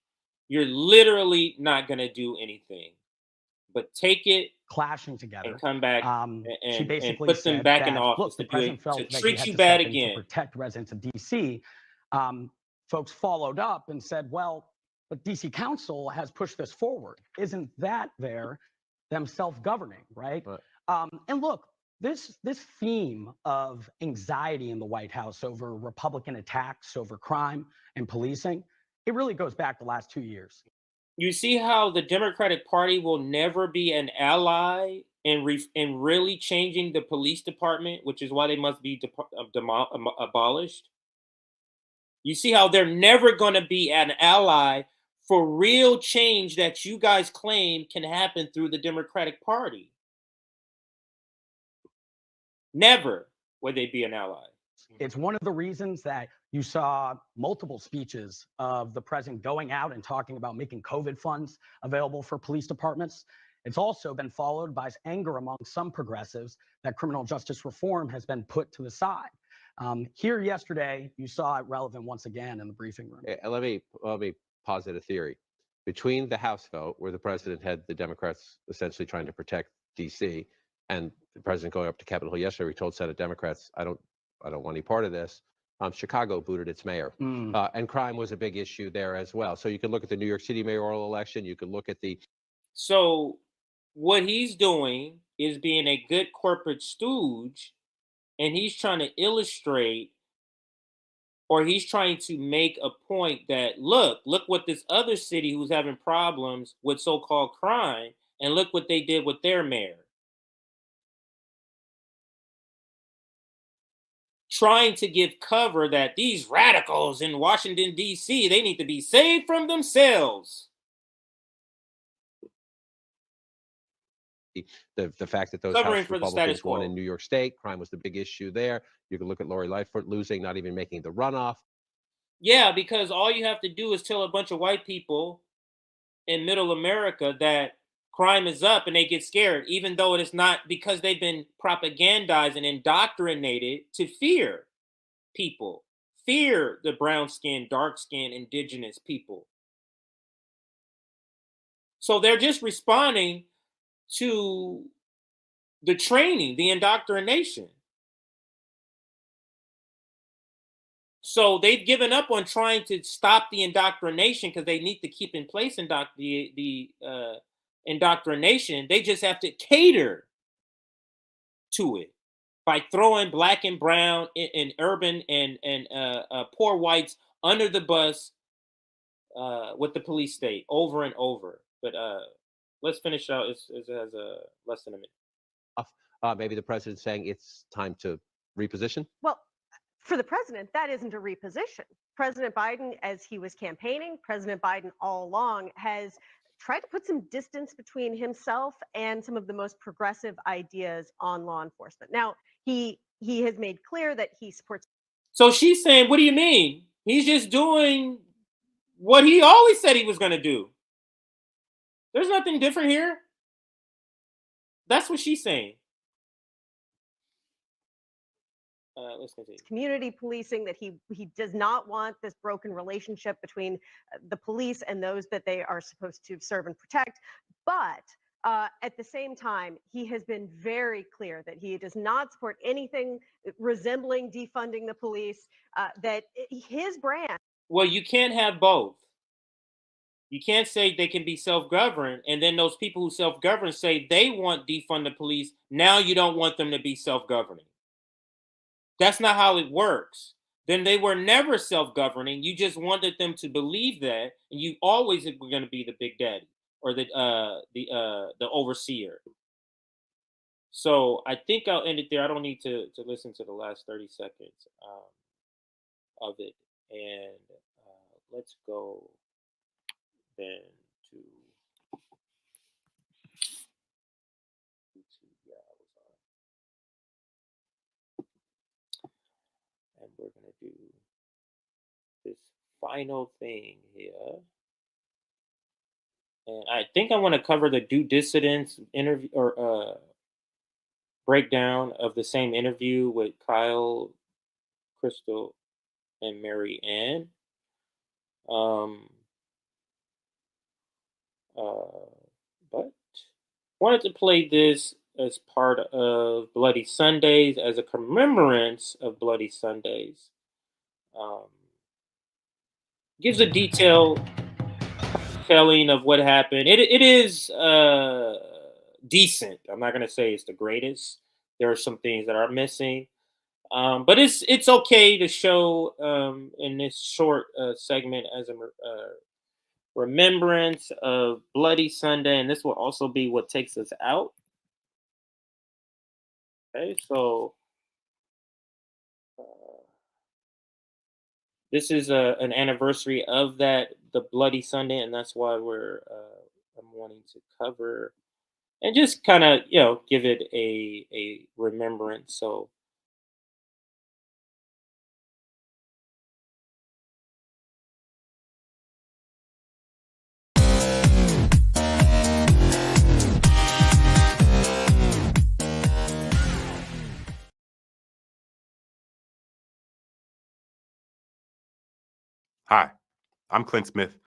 You're literally not going to do anything but take it, clashing together, and come back she basically and put them back in office. Look, the president felt to that treat he had you to bad step in again. to protect residents of DC. Folks followed up and said, well, but DC Council has pushed this forward. Isn't that them self-governing, right? And look, this theme of anxiety in the White House over Republican attacks, over crime and policing, it really goes back the last 2 years. You see how the Democratic Party will never be an ally in really changing the police department, which is why they must be abolished? You see how they're never going to be an ally for real change that you guys claim can happen through the Democratic Party? Never would they be an ally. It's one of the reasons that you saw multiple speeches of the president going out and talking about making COVID funds available for police departments. It's also been followed by anger among some progressives that criminal justice reform has been put to the side. Here yesterday, you saw it relevant once again in the briefing room. Let me posit a theory. Between the House vote, where the president had the Democrats essentially trying to protect D.C., and the president going up to Capitol Hill yesterday, he told Senate Democrats, I don't want any part of this. Chicago booted its mayor, and crime was a big issue there as well. So you can look at the New York City mayoral election. You can look at the. So what he's doing is being a good corporate stooge, and he's trying to illustrate, or he's trying to make a point that look what this other city who's having problems with so-called crime, and look what they did with their mayor. Trying to give cover that these radicals in Washington, D.C., they need to be saved from themselves. The fact that those House Republicans won in New York State, crime was the big issue there. You can look at Lori Lightfoot losing, not even making the runoff. Yeah, because all you have to do is tell a bunch of white people in middle America that crime is up and they get scared, even though it is not, because they've been propagandized and indoctrinated to fear people, fear the brown-skinned, dark-skinned, indigenous people. So they're just responding to the training, the indoctrination. So they've given up on trying to stop the indoctrination because they need to keep in place the indoctrination. They just have to cater to it by throwing black and brown and urban and poor whites under the bus with the police state over and over. But let's finish out. It has less than a minute. Maybe the president's saying it's time to reposition. Well, for the president, that isn't a reposition. President Biden, as he was campaigning, President Biden all along has tried to put some distance between himself and some of the most progressive ideas on law enforcement. Now, he has made clear that he supports. So she's saying, what do you mean? He's just doing what he always said he was going to do. There's nothing different here. That's what she's saying. Let's continue. Community policing, that he does not want this broken relationship between the police and those that they are supposed to serve and protect. But at the same time, he has been very clear that he does not support anything resembling defunding the police, that his brand. Well, you can't have both. You can't say they can be self-governed, and then those people who self-govern say they want defund the police. Now you don't want them to be self-governing. That's not how it works. Then they were never self-governing. You just wanted them to believe that, and you always were going to be the big daddy or the overseer. So I think I'll end it there. I don't need to listen to the last 30 seconds of it, and let's go then to and we're going to do this final thing here. And I think I want to cover the due dissidence interview or breakdown of the same interview with Kyle, Krystal, and Marianne. But wanted to play this as part of Bloody Sundays, as a commemorance of Bloody Sundays. Gives a detailed telling of what happened. It is decent. I'm not going to say it's the greatest. There are some things that are missing. But it's okay to show in this short segment as a remembrance of Bloody Sunday, and this will also be what takes us out. Okay, so this is an anniversary of the Bloody Sunday, and that's why I'm wanting to cover and just kind of give it a remembrance. So. Hi, I'm Clint Smith,